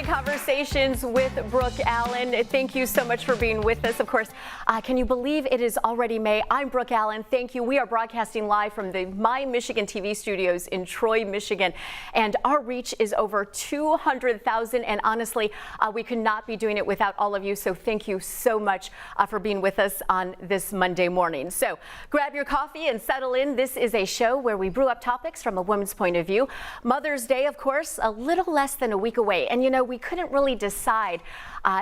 Conversations with Brooke Allen. Thank you so much for being with us. Of course, can you believe it is already May? I'm Brooke Allen. Thank you. We are broadcasting live from the My Michigan TV studios in Troy, Michigan, and our reach is over 200,000. And honestly, we could not be doing it without all of you. So thank you so much for being with us on this Monday morning. So grab your coffee and settle in. This is a show where we brew up topics from a woman's point of view. Mother's Day, of course, a little less than a week away. And you know, we couldn't really decide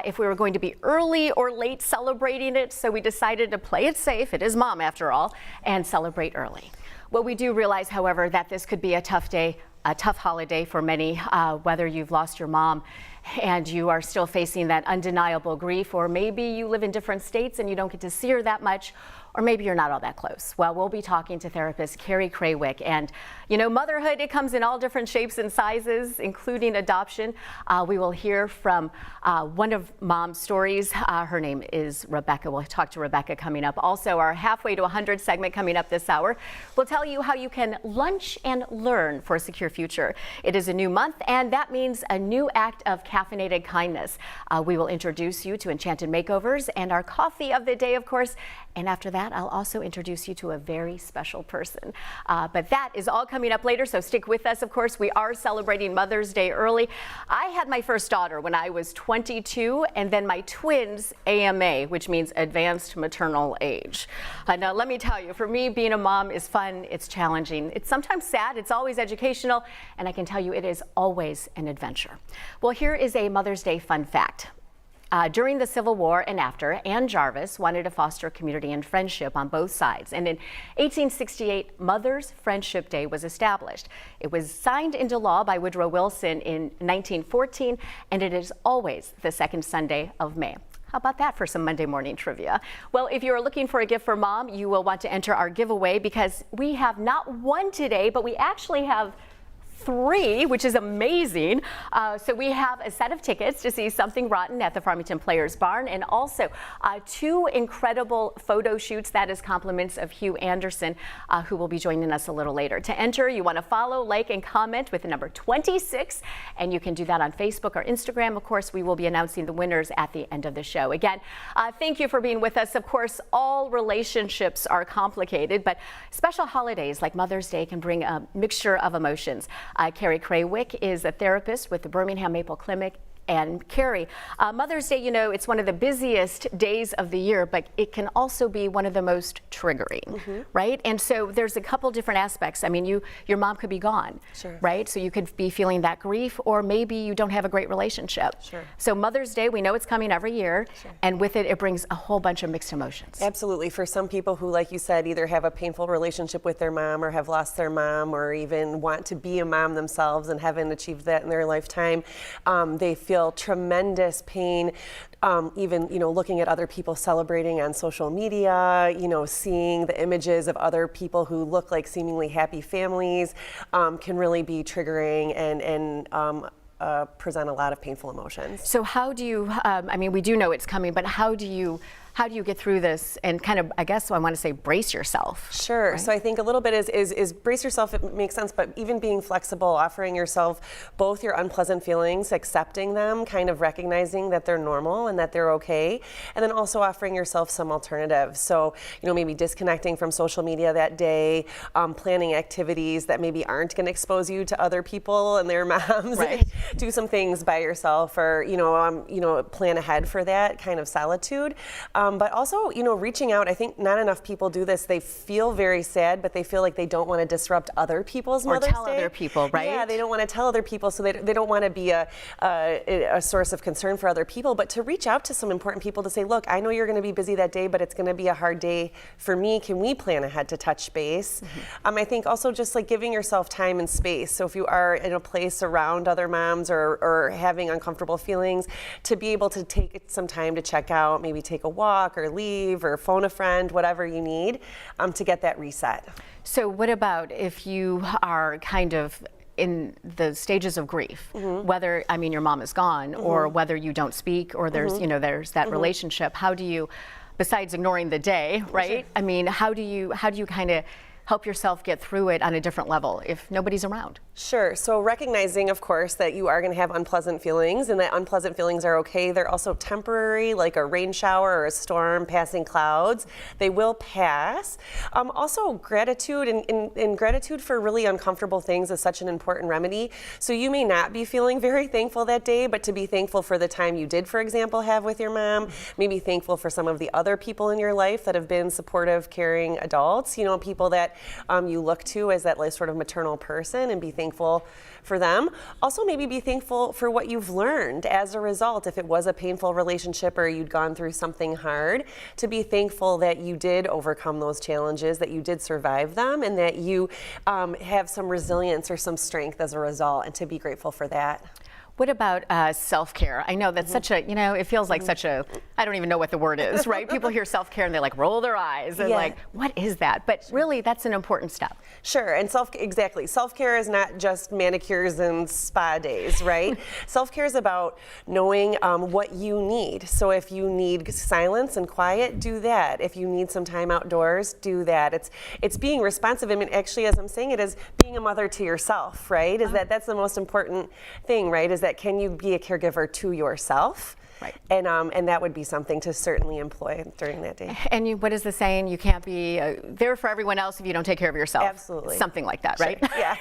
if we were going to be early or late celebrating it, so we decided to play it safe. It is Mom, after all, and celebrate early. Well, we do realize, however, that this could be a tough day, a tough holiday for many, whether you've lost your mom and you are still facing that undeniable grief, or maybe you live in different states and you don't get to see her that much, or maybe you're not all that close. Well, we'll be talking to therapist Carrie Krawick. And, you know, motherhood, it comes in all different shapes and sizes, including adoption. We will hear from one of Mom's stories. Her name is Rebecca. We'll talk to Rebecca coming up. Also, our Halfway to 100 segment coming up this hour. We'll tell you how you can lunch and learn for a secure future. It is a new month, and that means a new act of caffeinated kindness. We will introduce you to Enchanted Makeovers and our coffee of the day, of course. And after that, I'll also introduce you to a very special person. But that is all coming up later, so stick with us. Of course, we are celebrating Mother's Day early. I had my first daughter when I was 22, and then my twins AMA, which means advanced maternal age. Now, let me tell you, for me, being a mom is fun, it's challenging, it's sometimes sad, it's always educational, and I can tell you it is always an adventure. Well, here is a Mother's Day fun fact. During the Civil War and after, Ann Jarvis wanted to foster community and friendship on both sides. And in 1868, Mother's Friendship Day was established. It was signed into law by Woodrow Wilson in 1914, and it is always the second Sunday of May. How about that for some Monday morning trivia? Well, if you're looking for a gift for Mom, you will want to enter our giveaway, because we have not one today, but we actually have 3, which is amazing. So we have a set of tickets to see Something Rotten at the Farmington Players Barn, and also 2 incredible photo shoots. That is compliments of Hugh Anderson, who will be joining us a little later. To enter, you want to follow, like, and comment with the number 26, and you can do that on Facebook or Instagram. Of course, we will be announcing the winners at the end of the show. Again, thank you for being with us. Of course, all relationships are complicated, but special holidays like Mother's Day can bring a mixture of emotions. Carrie Krawick is a therapist with the Birmingham Maple Clinic. And Carrie, Mother's Day, you know, it's one of the busiest days of the year, but it can also be one of the most triggering, right? And so there's a couple different aspects. I mean, your mom could be gone, right? So you could be feeling that grief, or maybe you don't have a great relationship. So Mother's Day, we know it's coming every year, and with it, it brings a whole bunch of mixed emotions. Absolutely. For some people who, like you said, either have a painful relationship with their mom, or have lost their mom, or even want to be a mom themselves and haven't achieved that in their lifetime, they feel tremendous pain, even, you know, looking at other people celebrating on social media, you know, seeing the images of other people who look like seemingly happy families, can really be triggering and present a lot of painful emotions. So how do you, I mean, we do know it's coming, but how do you How do you get through this and kind of, I guess I want to say, brace yourself? Sure. Right? So I think a little bit is brace yourself. It makes sense, but even being flexible, offering yourself both your unpleasant feelings, accepting them, kind of recognizing that they're normal and that they're okay, and then also offering yourself some alternatives. So, maybe disconnecting from social media that day, planning activities that maybe aren't going to expose you to other people and their moms. Right. Do some things by yourself, or plan ahead for that kind of solitude. But also, reaching out. I think not enough people do this. They feel very sad, but they feel like they don't want to disrupt other people's Mother's Day. Or tell other people, right? Yeah, they don't want to tell other people, so they don't want to be a source of concern for other people. But to reach out to some important people to say, look, I know you're going to be busy that day, but it's going to be a hard day for me. Can we plan ahead to touch base? I think also just like giving yourself time and space. So if you are in a place around other moms or having uncomfortable feelings, to be able to take some time to check out, maybe take a walk or leave or phone a friend, whatever you need to get that reset. So what about if you are kind of in the stages of grief, whether, your mom is gone or whether you don't speak or there's, there's that relationship, how do you, besides ignoring the day, right? Sure. How do you kind of help yourself get through it on a different level if nobody's around? Sure. So recognizing, of course, that you are going to have unpleasant feelings and that unpleasant feelings are okay. They're also temporary, like a rain shower or a storm passing clouds. They will pass. Also, gratitude and gratitude for really uncomfortable things is such an important remedy. So you may not be feeling very thankful that day, but to be thankful for the time you did, for example, have with your mom. Maybe thankful for some of the other people in your life that have been supportive, caring adults. People that you look to as that sort of maternal person, and be thankful for them. Also, maybe be thankful for what you've learned as a result. If it was a painful relationship or you'd gone through something hard, to be thankful that you did overcome those challenges, that you did survive them, and that you have some resilience or some strength as a result, and to be grateful for that. What about self-care? I know that's such a, it feels like such a, I don't even know what the word is, right? People hear self-care and they roll their eyes and what is that? But really, that's an important step. Sure, and exactly. Self-care is not just manicures and spa days, right? Self-care is about knowing what you need. So if you need silence and quiet, do that. If you need some time outdoors, do that. It's being responsive. Actually, as I'm saying it, is being a mother to yourself, right? That's the most important thing, right? Is that can you be a caregiver to yourself? Right. And that would be something to certainly employ during that day. And what is the saying? You can't be there for everyone else if you don't take care of yourself. Absolutely. Something like that, right? Sure. Yeah.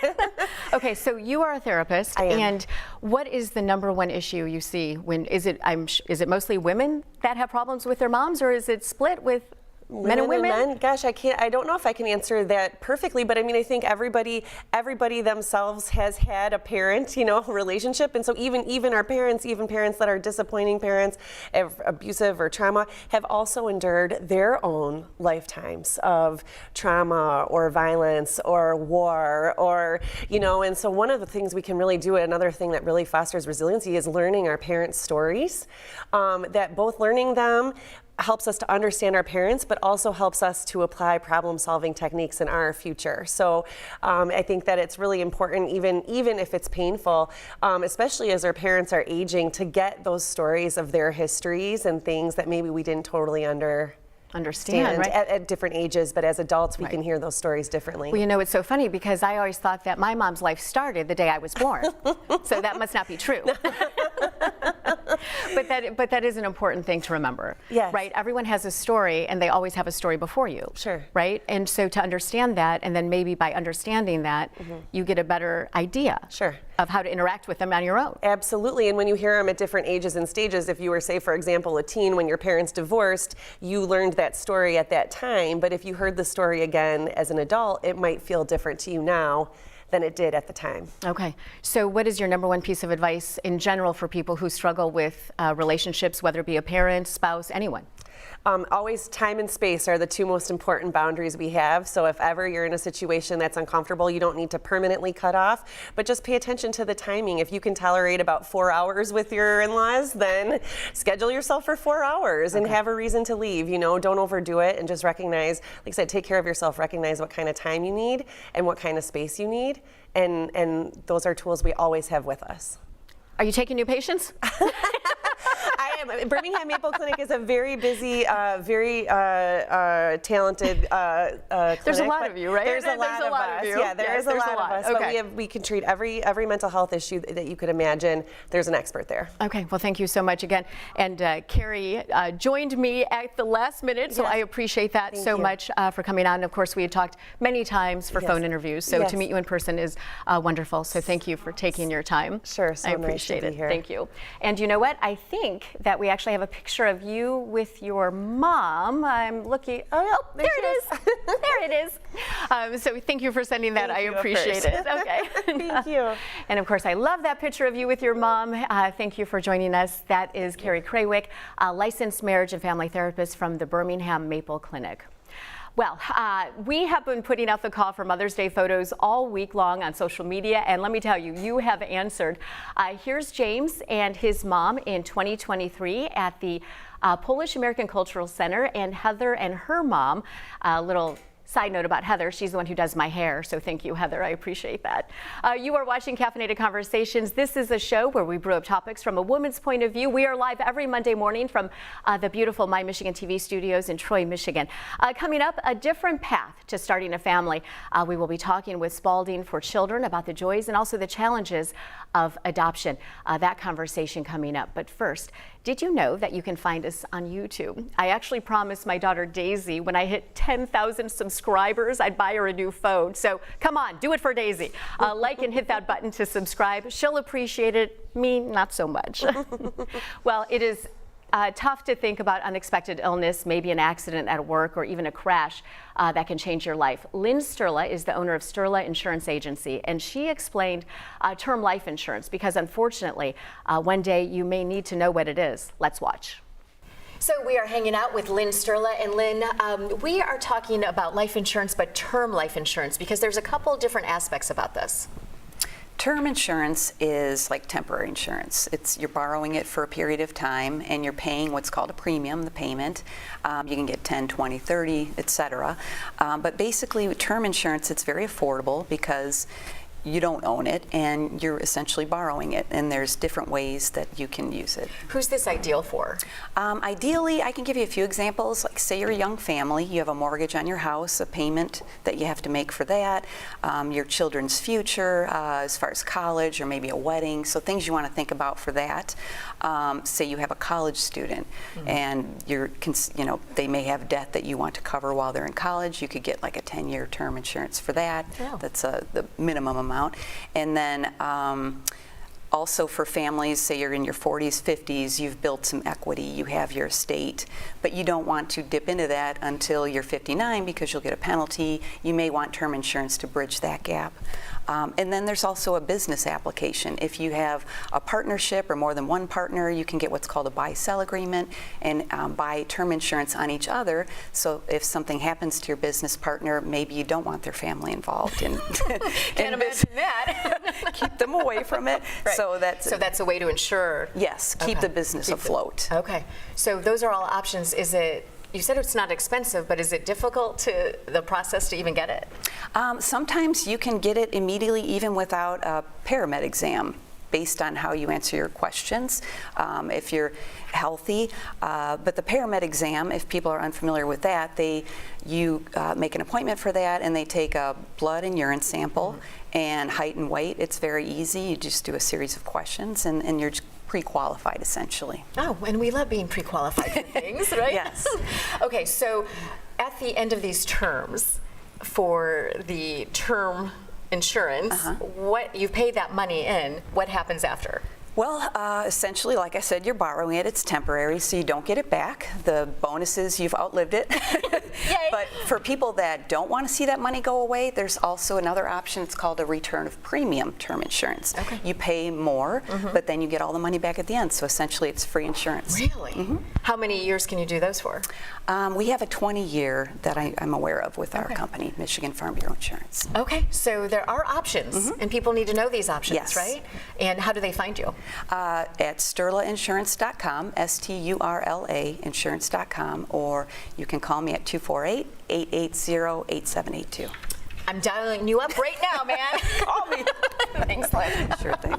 Okay, so you are a therapist. I am. And what is the number one issue you see when, is it mostly women that have problems with their moms, or is it split with men and women? Men? Gosh, I don't know if I can answer that perfectly, but I think everybody themselves has had a parent, relationship. And so even our parents, even parents that are disappointing parents, abusive or trauma, have also endured their own lifetimes of trauma or violence or war or, and so one of the things we can really do, another thing that really fosters resiliency, is learning our parents' stories, that both learning them helps us to understand our parents, but also helps us to apply problem-solving techniques in our future. So I think that it's really important, even if it's painful, especially as our parents are aging, to get those stories of their histories and things that maybe we didn't totally understand, right? at different ages, but as adults we can hear those stories differently. Well, it's so funny because I always thought that my mom's life started the day I was born. So that must not be true. But that is an important thing to remember. Yes. Right? Everyone has a story, and they always have a story before you. Sure. Right? And so to understand that, and then maybe by understanding that, you get a better idea. Sure. Of how to interact with them on your own. Absolutely, and when you hear them at different ages and stages, if you were, say, for example, a teen when your parents divorced, you learned that story at that time, but if you heard the story again as an adult, it might feel different to you now than it did at the time. Okay, so what is your number one piece of advice in general for people who struggle with relationships, whether it be a parent, spouse, anyone? Always time and space are the two most important boundaries we have. So if ever you're in a situation that's uncomfortable, you don't need to permanently cut off, but just pay attention to the timing. If you can tolerate about 4 hours with your in-laws, then schedule yourself for 4 hours and have a reason to leave. Don't overdo it, and just recognize, like I said, take care of yourself, recognize what kind of time you need and what kind of space you need. And those are tools we always have with us. Are you taking new patients? I am. Birmingham Maple Clinic is a very busy, very talented clinic. There's a lot of you, right? There's a lot of us. You. Yeah, there's a lot of us. Okay. But we can treat every mental health issue that you could imagine. There's an expert there. Okay, well, thank you so much again. And Carrie joined me at the last minute, so Yes. I appreciate that Thank so you. much for coming on. Of course, we had talked many times for Yes. phone interviews, so Yes. to meet you in person is wonderful. So thank you for taking your time. Sure, so I nice to appreciate be it. here. Thank you. And you know what? I think that we actually have a picture of you with your mom. I'm looking. Oh, there it is. There it is. So thank you for sending that. Thank I you, of appreciate course. it. Okay. Thank you. And of course, I love that picture of you with your mom. Thank you for joining us. That is Carrie Craywick, a licensed marriage and family therapist from the Birmingham Maple Clinic. Well, we have been putting out the call for Mother's Day photos all week long on social media, and let me tell you, you have answered. Here's James and his mom in 2023 at the Polish American Cultural Center, and Heather and her mom. A little side note about Heather, she's the one who does my hair, so thank you, Heather, I appreciate that. You are watching Caffeinated Conversations. This is a show where we brew up topics from a woman's point of view. We are live every Monday morning from the beautiful My Michigan TV studios in Troy, Michigan. Coming up, a different path to starting a family. We will be talking with Spalding for Children about the joys and also the challenges of adoption. That conversation coming up. But first, did you know that you can find us on YouTube? I actually promised my daughter Daisy when I hit 10,000 subscribers, I'd buy her a new phone. So come on, do it for Daisy. Like and hit that button to subscribe. She'll appreciate it. Me, not so much. Well, it is tough to think about unexpected illness, maybe an accident at work or even a crash that can change your life. Lynn Sterla is the owner of Sterla Insurance Agency, and she explained term life insurance because unfortunately, one day you may need to know what it is. Let's watch. So we are hanging out with Lynn Sterla, and Lynn, we are talking about life insurance, but term life insurance, because there's a couple different aspects about this. Term insurance is like temporary insurance. You're borrowing it for a period of time and you're paying what's called a premium, the payment. You can get 10, 20, 30, etc. But basically with term insurance, it's very affordable because you don't own it and you're essentially borrowing it, and there's different ways that you can use it. Who's this ideal for? Ideally, I can give you a few examples. Like say you're a young family, you have a mortgage on your house, a payment that you have to make for that, your children's future as far as college or maybe a wedding, so things you want to think about for that. Say you have a college student and they may have debt that you want to cover while they're in college. You could get like a 10-year term insurance for that. Oh. That's the minimum amount. And then also for families, say you're in your 40s, 50s, you've built some equity, you have your estate, but you don't want to dip into that until you're 59 because you'll get a penalty. You may want term insurance to bridge that gap. And then there's also a business application. If you have a partnership or more than one partner, you can get what's called a buy-sell agreement and buy term insurance on each other. So if something happens to your business partner, maybe you don't want their family involved in Can't imagine that. Keep them away from it. Right. So that's a way to ensure. yes, keep the business afloat. Okay. So those are all options. You said it's not expensive, but is it difficult the process to even get it? Sometimes you can get it immediately even without a paramed exam based on how you answer your questions, if you're healthy. But the paramed exam, if people are unfamiliar with that, you make an appointment for that and they take a blood and urine sample and height and weight. It's very easy. You just do a series of questions and you're pre-qualified essentially. Oh, and we love being pre-qualified for things, right? Yes. Okay, so at the end of these terms, for the term insurance, what you pay that money in, what happens after? Well, essentially, like I said, you're borrowing it. It's temporary, so you don't get it back. The bonus is you've outlived it. Yay. But for people that don't want to see that money go away, there's also another option. It's called a return of premium term insurance. Okay. You pay more, but then you get all the money back at the end. So essentially, it's free insurance. Really? How many years can you do those for? We have a 20-year that I'm aware of with our company, Michigan Farm Bureau Insurance. Okay, so there are options, and people need to know these options, Yes. right? And how do they find you? At sterlainsurance.com, STURLA insurance.com, or you can call me at 248-880-8782. I'm dialing you up right now, man. Call me. Thanks, Lynn. Sure thing.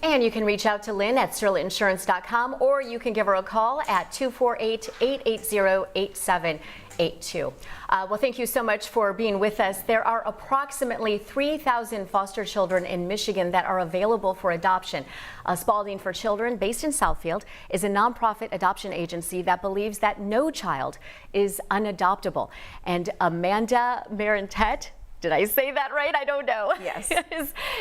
And you can reach out to Lynn at sterlinginsurance.com, or you can give her a call at 248-880-8782. Well, thank you so much for being with us. There are approximately 3,000 foster children in Michigan that are available for adoption. Spalding for Children, based in Southfield, is a nonprofit adoption agency that believes that no child is unadoptable. And Amanda Marentet, did I say that right? I don't know. Yes.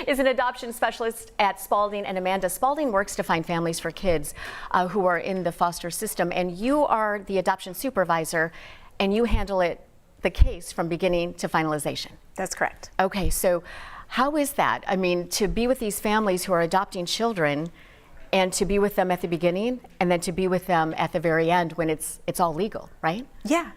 is an adoption specialist at Spalding. And Amanda, Spalding works to find families for kids who are in the foster system. And you are the adoption supervisor, and you handle the case from beginning to finalization. That's correct. Okay, so how is that? I mean, to be with these families who are adopting children, and to be with them at the beginning, and then to be with them at the very end when it's all legal, right? Yeah.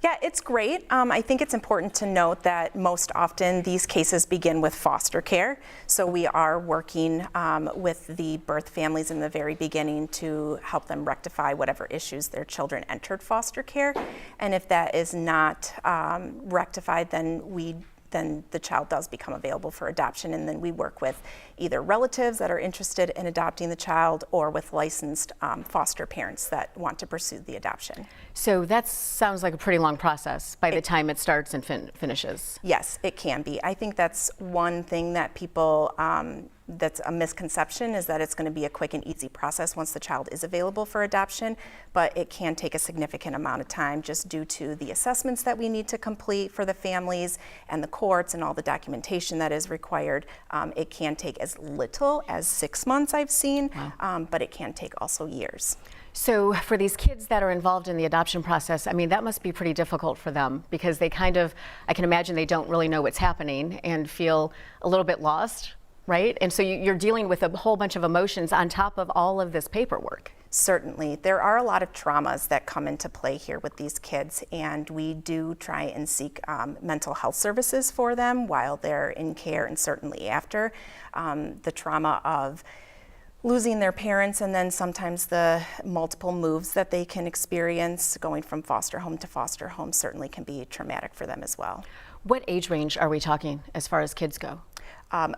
Yeah, it's great. I think it's important to note that most often these cases begin with foster care. So we are working with the birth families in the very beginning to help them rectify whatever issues their children entered foster care. And if that is not rectified, then the child does become available for adoption, and then we work with either relatives that are interested in adopting the child or with licensed foster parents that want to pursue the adoption. So that sounds like a pretty long process by the time it starts and finishes. Yes, it can be. I think that's one thing that people, that's a misconception, is that it's going to be a quick and easy process once the child is available for adoption, but it can take a significant amount of time just due to the assessments that we need to complete for the families and the courts and all the documentation that is required. It can take as little as 6 months, I've seen, wow. But it can take also years. So for these kids that are involved in the adoption process, I mean, that must be pretty difficult for them, because they kind of, I can imagine they don't really know what's happening and feel a little bit lost, right? And so you're dealing with a whole bunch of emotions on top of all of this paperwork. Certainly. There are a lot of traumas that come into play here with these kids, and we do try and seek mental health services for them while they're in care, and certainly after. The trauma of losing their parents, and then sometimes the multiple moves that they can experience going from foster home to foster home certainly can be traumatic for them as well. What age range are we talking as far as kids go?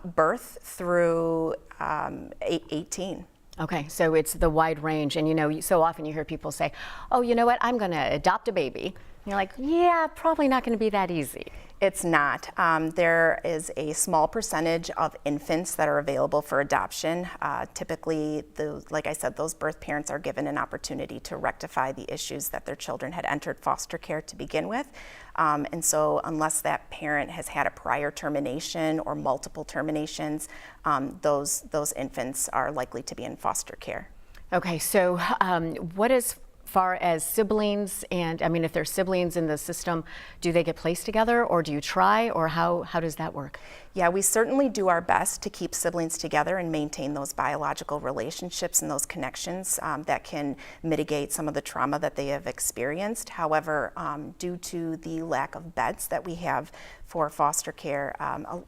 Birth through 18. Okay, so it's the wide range. And you know, so often you hear people say, oh, you know what, I'm going to adopt a baby. And you're like, yeah, probably not going to be that easy. It's not. There is a small percentage of infants that are available for adoption. Typically, like I said, those birth parents are given an opportunity to rectify the issues that their children had entered foster care to begin with. And so unless that parent has had a prior termination or multiple terminations, those infants are likely to be in foster care. Okay, so what is far as siblings, and I mean, if there's siblings in the system, do they get placed together, or do you try, or how does that work? Yeah, we certainly do our best to keep siblings together and maintain those biological relationships and those connections that can mitigate some of the trauma that they have experienced. However, due to the lack of beds that we have for foster care,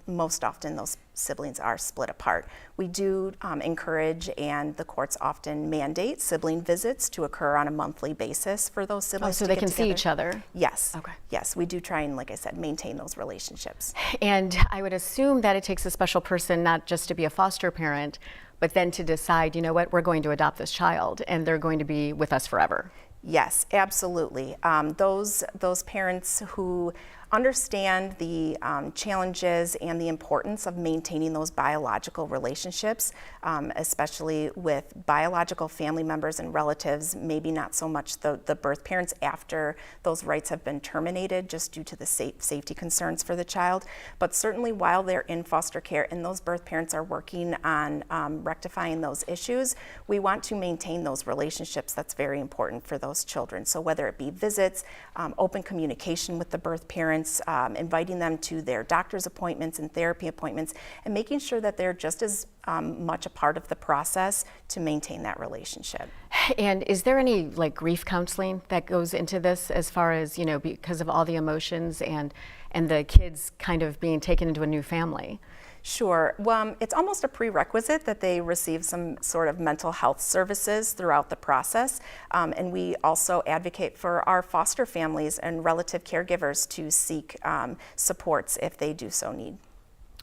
most often those siblings are split apart. We do encourage, and the courts often mandate, sibling visits to occur on a monthly basis for those siblings. Oh, so they can see each other? Yes. Okay. Yes, we do try and, like I said, maintain those relationships. And I would assume that it takes a special person not just to be a foster parent, but then to decide, you know what, we're going to adopt this child and they're going to be with us forever. Yes, absolutely. Those parents who understand the challenges and the importance of maintaining those biological relationships, especially with biological family members and relatives, maybe not so much the birth parents after those rights have been terminated just due to the safety concerns for the child. But certainly while they're in foster care and those birth parents are working on rectifying those issues, we want to maintain those relationships. That's very important for those children. So whether it be visits, open communication with the birth parents, inviting them to their doctor's appointments and therapy appointments, and making sure that they're just as much a part of the process to maintain that relationship. And is there any like grief counseling that goes into this, as far as, you know, because of all the emotions and the kids kind of being taken into a new family? Sure. Well, it's almost a prerequisite that they receive some sort of mental health services throughout the process. And we also advocate for our foster families and relative caregivers to seek supports if they do so need.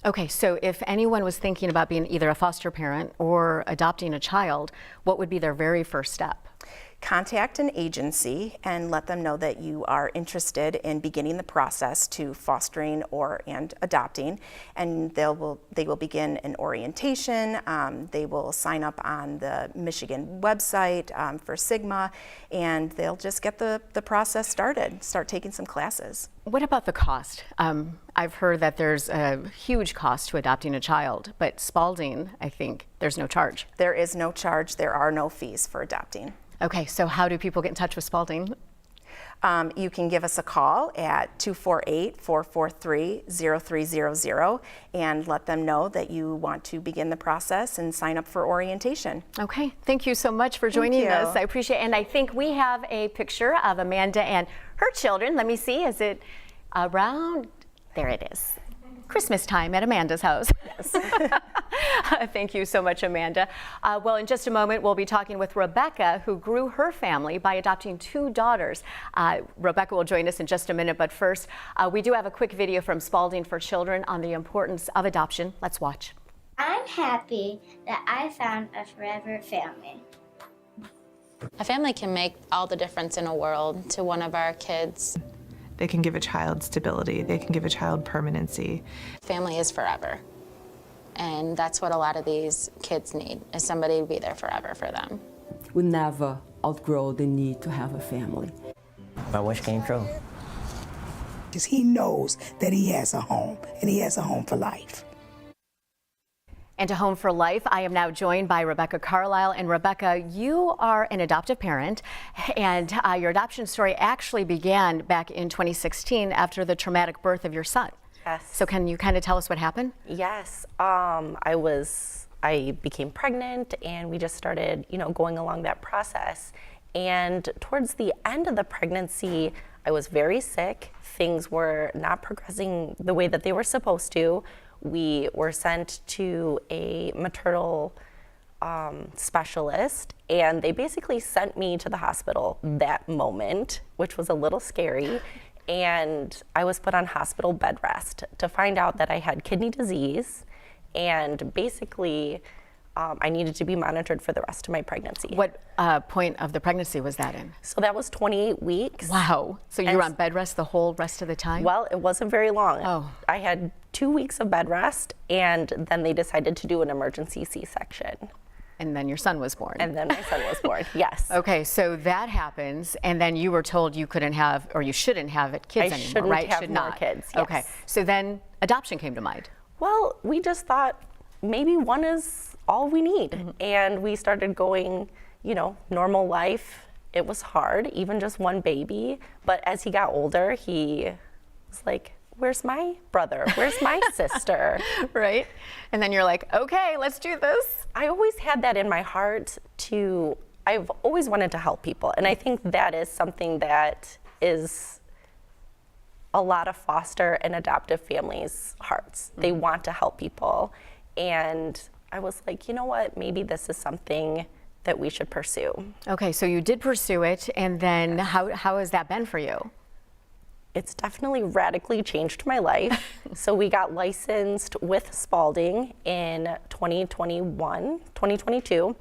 Okay, so if anyone was thinking about being either a foster parent or adopting a child, what would be their very first step? Contact an agency and let them know that you are interested in beginning the process to fostering and adopting, and they will begin an orientation. They will sign up on the Michigan website for Sigma, and they'll just get the process started, start taking some classes. What about the cost? I've heard that there's a huge cost to adopting a child, but Spalding, I think, there's no charge. There is no charge. There are no fees for adopting. Okay, so how do people get in touch with Spalding? You can give us a call at 248-443-0300 and let them know that you want to begin the process and sign up for orientation. Okay, thank you so much for joining Thank you. us. I appreciate it. And I think we have a picture of Amanda and her children. Let me see, is it around? There it is. Christmas time at Amanda's house. Yes. Thank you so much, Amanda. Well, in just a moment, we'll be talking with Rebecca, who grew her family by adopting 2 daughters. Rebecca will join us in just a minute, but first, we do have a quick video from Spalding for Children on the importance of adoption. Let's watch. I'm happy that I found a forever family. A family can make all the difference in a world to one of our kids. They can give a child stability. They can give a child permanency. Family is forever. And that's what a lot of these kids need, is somebody to be there forever for them. We never outgrow the need to have a family. My wish came true. Because he knows that he has a home, and he has a home for life. And to Home for Life, I am now joined by Rebecca Carlisle. And Rebecca, you are an adoptive parent, and your adoption story actually began back in 2016 after the traumatic birth of your son. Yes. So can you kind of tell us what happened? Yes. I became pregnant, and we just started, going along that process. And towards the end of the pregnancy, I was very sick. Things were not progressing the way that they were supposed to. We were sent to a maternal specialist, and they basically sent me to the hospital that moment, which was a little scary. And I was put on hospital bed rest to find out that I had kidney disease, and basically I needed to be monitored for the rest of my pregnancy. What point of the pregnancy was that in? So that was 28 weeks. Wow. So you were on bed rest the whole rest of the time? Well, it wasn't very long. Oh. I had 2 weeks of bed rest, and then they decided to do an emergency C-section. And then your son was born. And then my son was born, yes. Okay, so that happens, and then you were told you couldn't have, or you shouldn't have kids anymore, shouldn't right? have Should more not. kids, yes. Okay, so then adoption came to mind. Well, we just thought maybe one is all we need. Mm-hmm. And we started going, normal life. It was hard, even just one baby. But as he got older, he was like, where's my brother? Where's my sister? Right? And then you're like, okay, let's do this. I always had that in my heart I've always wanted to help people. And I think that is something that is a lot of foster and adoptive families' hearts. They want to help people. And I was like, you know what, maybe this is something that we should pursue. Okay, so you did pursue it, and then how has that been for you? It's definitely radically changed my life. So we got licensed with Spalding in 2022,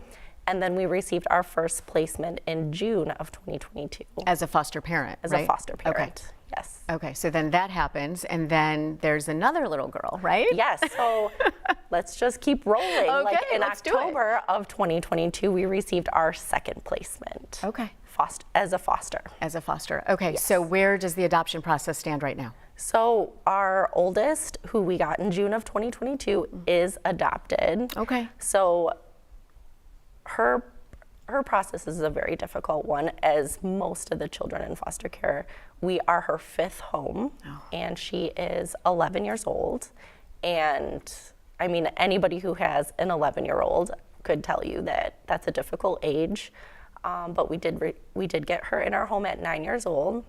and then we received our first placement in June of 2022. As a foster parent, As right? a foster parent, Okay. yes. Okay, so then that happens, and then there's another little girl, right? Yes, so let's just keep rolling. Okay, in let's do it. October of 2022, we received our second placement. Okay. As a foster. As a foster. Okay, Yes. so where does the adoption process stand right now? So our oldest, who we got in June of 2022, is adopted. Okay. So her process is a very difficult one, as most of the children in foster care. We are her 5th home, and she is 11 years old. And I mean, anybody who has an 11-year-old could tell you that that's a difficult age. But we did get her in our home at 9 years old,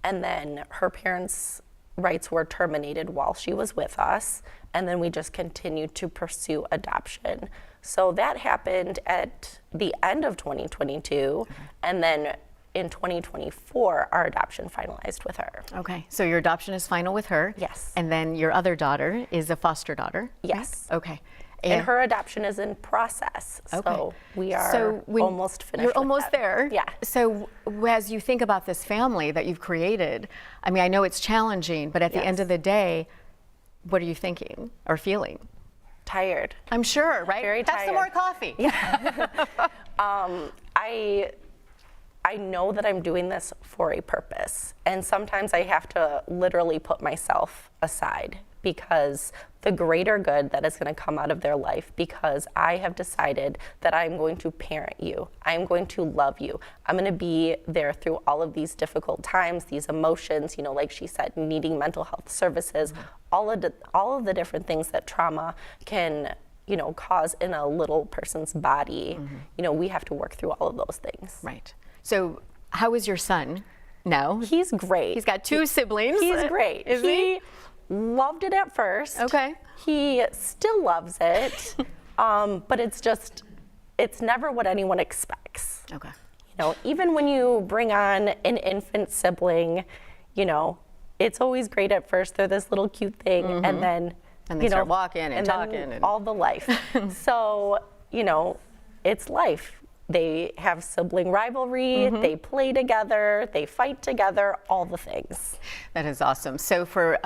and then her parents' rights were terminated while she was with us, and then we just continued to pursue adoption. So that happened at the end of 2022, and then in 2024, our adoption finalized with her. Okay, so your adoption is final with her. Yes. And then your other daughter is a foster daughter. Yes. Right? Okay. And her adoption is in process. Okay. So we are almost finished. You're with almost that. there. Yeah. So as you think about this family that you've created, I mean, I know it's challenging, but at the end of the day, what are you thinking or feeling? Tired. I'm sure, right? Very tired. Have some more coffee. Yeah. I know that I'm doing this for a purpose. And sometimes I have to literally put myself aside because the greater good that is going to come out of their life, because I have decided that I'm going to parent you. I'm going to love you. I'm going to be there through all of these difficult times, these emotions, you know, like she said, needing mental health services, all of the different things that trauma can, you know, cause in a little person's body. You know, we have to work through all of those things. Right. So how is your son now? He's great. He's got two siblings. He's great. Is he? Loved it at first. Okay. He still loves it, but it's never what anyone expects. Okay. You know, even when you bring on an infant sibling, you know, it's always great at first. They're this little cute thing, and then they start walking and talking then all the life. So, you know, it's life. They have sibling rivalry, they play together, they fight together, all the things. That is awesome. So for,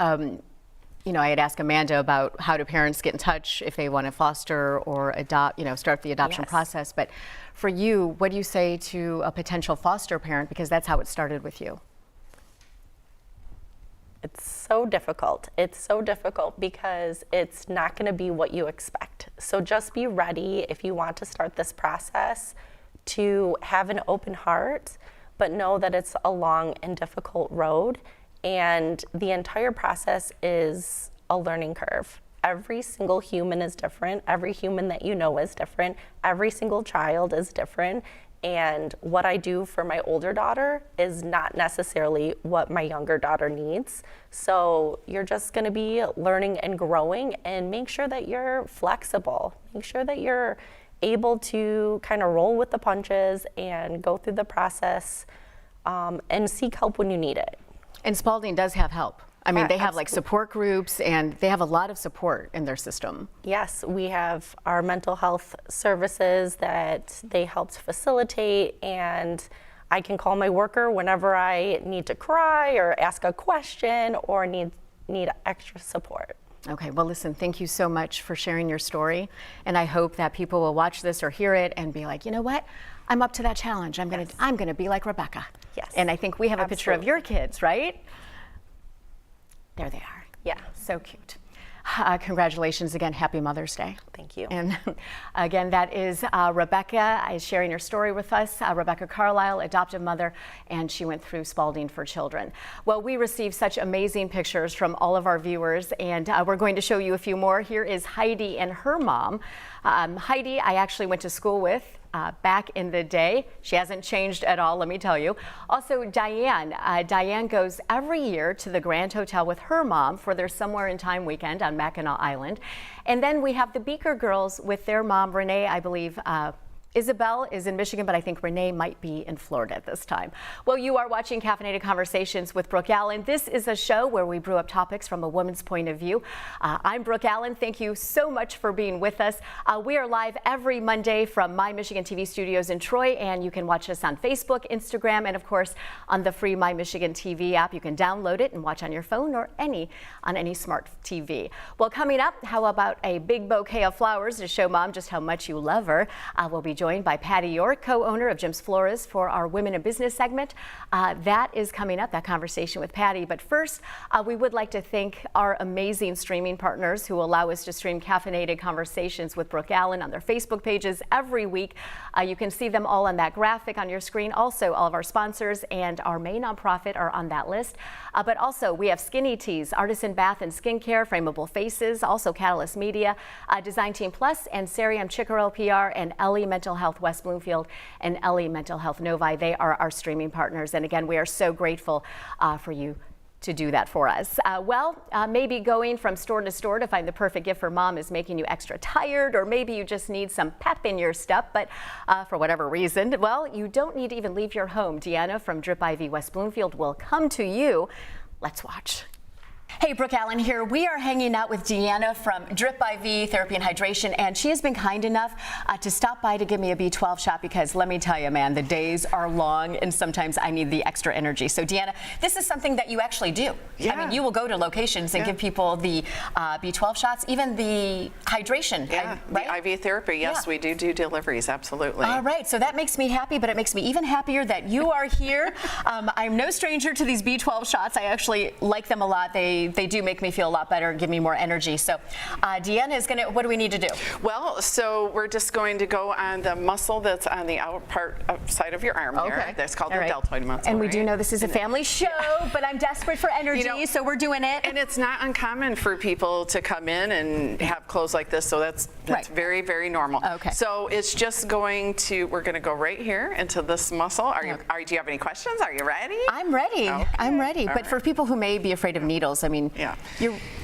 you know, I had asked Amanda about how do parents get in touch if they want to foster or adopt, you know, start the adoption process. But for you, what do you say to a potential foster parent? Because that's how it started with you. It's so difficult. It's so difficult because it's not going to be what you expect. So just be ready if you want to start this process to have an open heart, but know that it's a long and difficult road. And the entire process is a learning curve. Every single human is different. Every human that you know is different. Every single child is different. And what I do for my older daughter is not necessarily what my younger daughter needs. So you're just going to be learning and growing, and make sure that you're flexible. Make sure that you're able to kind of roll with the punches and go through the process and seek help when you need it. And Spalding does have help. I mean, they have like absolutely. support groups, and they have a lot of support in their system. Yes, we have our mental health services that they helped facilitate, and I can call my worker whenever I need to cry or ask a question or need extra support. Okay, well listen, thank you so much for sharing your story, and I hope that people will watch this or hear it and be like, you know what? I'm up to that challenge. I'm gonna be like Rebecca. Yes. And I think we have a picture of your kids, right? There they are. Yeah. So cute. Congratulations again. Happy Mother's Day. Thank you. And again, that is Rebecca is sharing her story with us. Rebecca Carlisle, adoptive mother, and she went through Spalding for Children. Well, we received such amazing pictures from all of our viewers, and we're going to show you a few more. Here is Heidi and her mom. Heidi, I actually went to school with back in the day. She hasn't changed at all, let me tell you. Also, Diane. Diane goes every year to the Grand Hotel with her mom for their Somewhere in Time weekend on Mackinac Island. And then we have the Beaker girls with their mom, Renee, I believe. Isabel is in Michigan, but I think Renee might be in Florida at this time. Well, you are watching Caffeinated Conversations with Brooke Allen. This is a show where we brew up topics from a woman's point of view. I'm Brooke Allen. Thank you so much for being with us. We are live every Monday from My Michigan TV studios in Troy, and you can watch us on Facebook, Instagram, and of course on the free My Michigan TV app. You can download it and watch on your phone or on any smart TV. Well, coming up, how about a big bouquet of flowers to show Mom just how much you love her? We'll be joined by Patty York, co-owner of Jim's Flores, for our Women in Business segment. That is coming up, that conversation with Patty. But first, we would like to thank our amazing streaming partners who allow us to stream Caffeinated Conversations with Brooke Allen on their Facebook pages every week. You can see them all on that graphic on your screen. Also, all of our sponsors and our main nonprofit are on that list. But also, we have Skinny Teas, Artisan Bath and Skincare, Frameable Faces, also Catalyst Media, Design Team Plus, and Sariam Chickarel PR, and Ellie Mental Health West Bloomfield, and Ellie Mental Health Novi. They are our streaming partners. And again, we are so grateful for you to do that for us. Maybe going from store to store to find the perfect gift for mom is making you extra tired, or maybe you just need some pep in your step, but for whatever reason, well, you don't need to even leave your home. Deanna from Drip IV West Bloomfield will come to you. Let's watch. Hey, Brooke Allen here. We are hanging out with Deanna from Drip IV Therapy and Hydration, and she has been kind enough to stop by to give me a B12 shot because let me tell you, man, the days are long and sometimes I need the extra energy. So, Deanna, this is something that you actually do. Yeah. I mean, you will go to locations and give people the B12 shots, even the hydration. Yeah, right? the IV therapy. Yes, we do deliveries, absolutely. All right, so that makes me happy, but it makes me even happier that you are here. I'm no stranger to these B12 shots. I actually like them a lot. They do make me feel a lot better and give me more energy. So Deanna is gonna, what do we need to do? Well, so we're just going to go on the muscle that's on the outside of your arm here. That's called the deltoid muscle. And we do know this is a family show, but I'm desperate for energy, so we're doing it. And it's not uncommon for people to come in and have clothes like this, so that's very, very normal. Okay. So it's just going to, we're going to go right here into this muscle. Do you have any questions? Are you ready? I'm ready. Okay. I'm ready. All but right. for people who may be afraid of needles, I mean,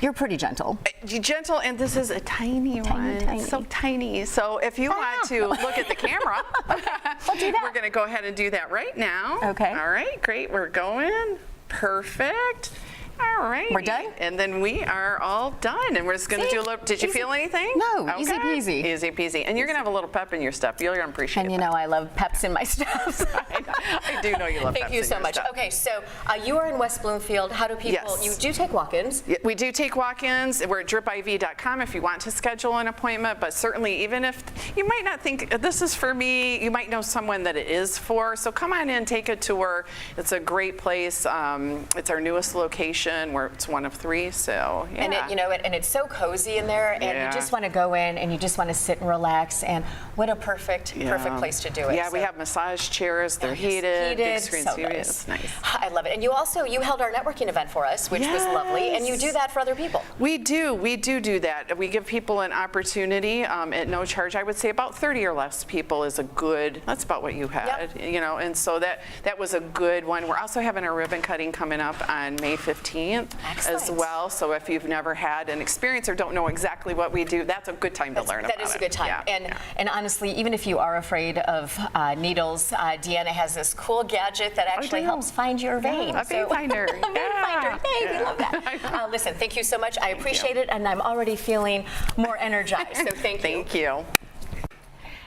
you're pretty gentle. Gentle, and this is a tiny one. Tiny. It's so tiny. So if you want to look at the camera, we'll do that. We're going to go ahead and do that right now. Okay. All right, great. We're going. Perfect. All right. We're done? And then we are all done. And we're just going to do a little, did you feel anything? No, easy peasy. Easy peasy. And you're going to have a little pep in your step. You're going to appreciate And you know I love peps in my stuff. I do know you love peps Thank you in so your much. step. Okay, so you are in West Bloomfield. How do people, you do take walk-ins? Yeah, we do take walk-ins. We're at dripiv.com if you want to schedule an appointment, but certainly even if you might not think this is for me, you might know someone that it is for. So come on in, take a tour. It's a great place. It's our newest location where it's one of 3, so yeah. And and it's so cozy in there, and you just want to go in and you just want to sit and relax, and what a perfect place to do it. Yeah, we have massage chairs. They're heated, big screen so TV. nice. It's nice. I love it. And you held our networking event for us, which was lovely, and you do that for other people. We do that. We give people an opportunity at no charge. I would say about 30 or less people is a good, that's about what you had, and so that was a good one. We're also having a ribbon cutting coming up on May 15th. Excellent. As well, so if you've never had an experience or don't know exactly what we do, that's a good time to learn about it. That is a good time. And honestly, even if you are afraid of needles, Deanna has this cool gadget that actually helps find your vein. A vein finder. A vein finder. Yay, we love that. Listen, thank you so much. I appreciate it, and I'm already feeling more energized, so thank you. Thank you.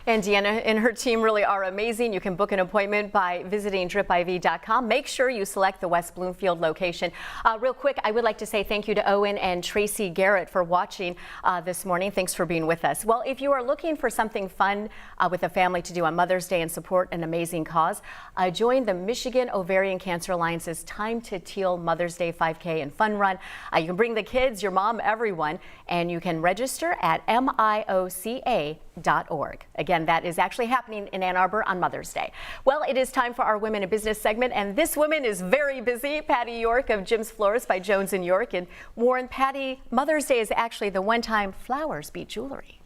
And Deanna and her team really are amazing. You can book an appointment by visiting dripiv.com. Make sure you select the West Bloomfield location. Real quick, I would like to say thank you to Owen and Tracy Garrett for watching this morning. Thanks for being with us. Well, if you are looking for something fun with a family to do on Mother's Day and support an amazing cause, join the Michigan Ovarian Cancer Alliance's Time to Teal Mother's Day 5K and Fun Run. You can bring the kids, your mom, everyone, and you can register at mioca.org. Again, that is actually happening in Ann Arbor on Mother's Day. Well, it is time for our Women in Business segment, and this woman is very busy. Patty York of Jim's Florist by Jones & York. And Warren, Patty, Mother's Day is actually the one time flowers beat jewelry.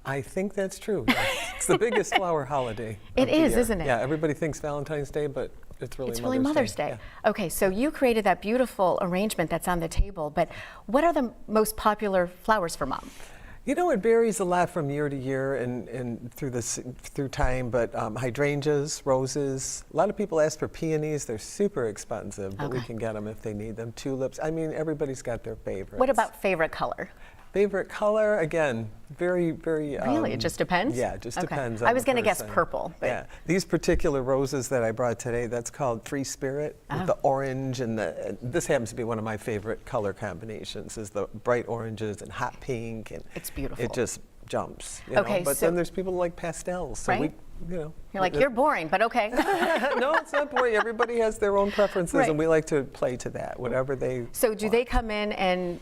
I think that's true. Yes. It's the biggest flower holiday. It is, isn't it? Yeah, everybody thinks Valentine's Day, but it's really Mother's Day. Yeah. Okay, so you created that beautiful arrangement that's on the table, but what are the most popular flowers for mom? You know, it varies a lot from year to year and through time, but hydrangeas, roses. A lot of people ask for peonies. They're super expensive, but we can get them if they need them. Tulips. I mean, everybody's got their favorites. What about favorite color? Favorite color, again, very. Really? It just depends? Yeah, it just depends. I was going to guess purple. But yeah. These particular roses that I brought today, that's called Free Spirit, with the orange and this happens to be one of my favorite color combinations, is the bright oranges and hot pink. And it's beautiful. It just jumps. You know? But then there's people who like pastels. So we, you're like, you're boring, but okay. No, it's not boring. Everybody has their own preferences, and we like to play to that, whatever they So do they come in and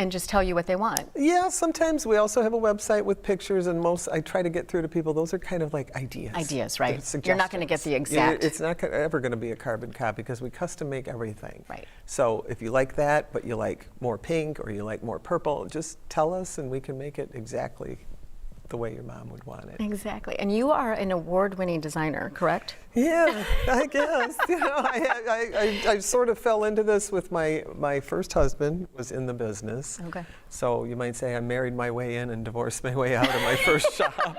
just tell you what they want? Yeah, sometimes we also have a website with pictures, and I try to get through to people. Those are kind of like ideas. Ideas, right? You're not going to get the exact. It's not ever going to be a carbon copy because we custom make everything. Right. So if you like that, but you like more pink or you like more purple, just tell us and we can make it exactly the way your mom would want it. Exactly. And you are an award-winning designer, correct? Yeah, I guess. I sort of fell into this with my first husband was in the business. Okay. So you might say I married my way in and divorced my way out of my first shop.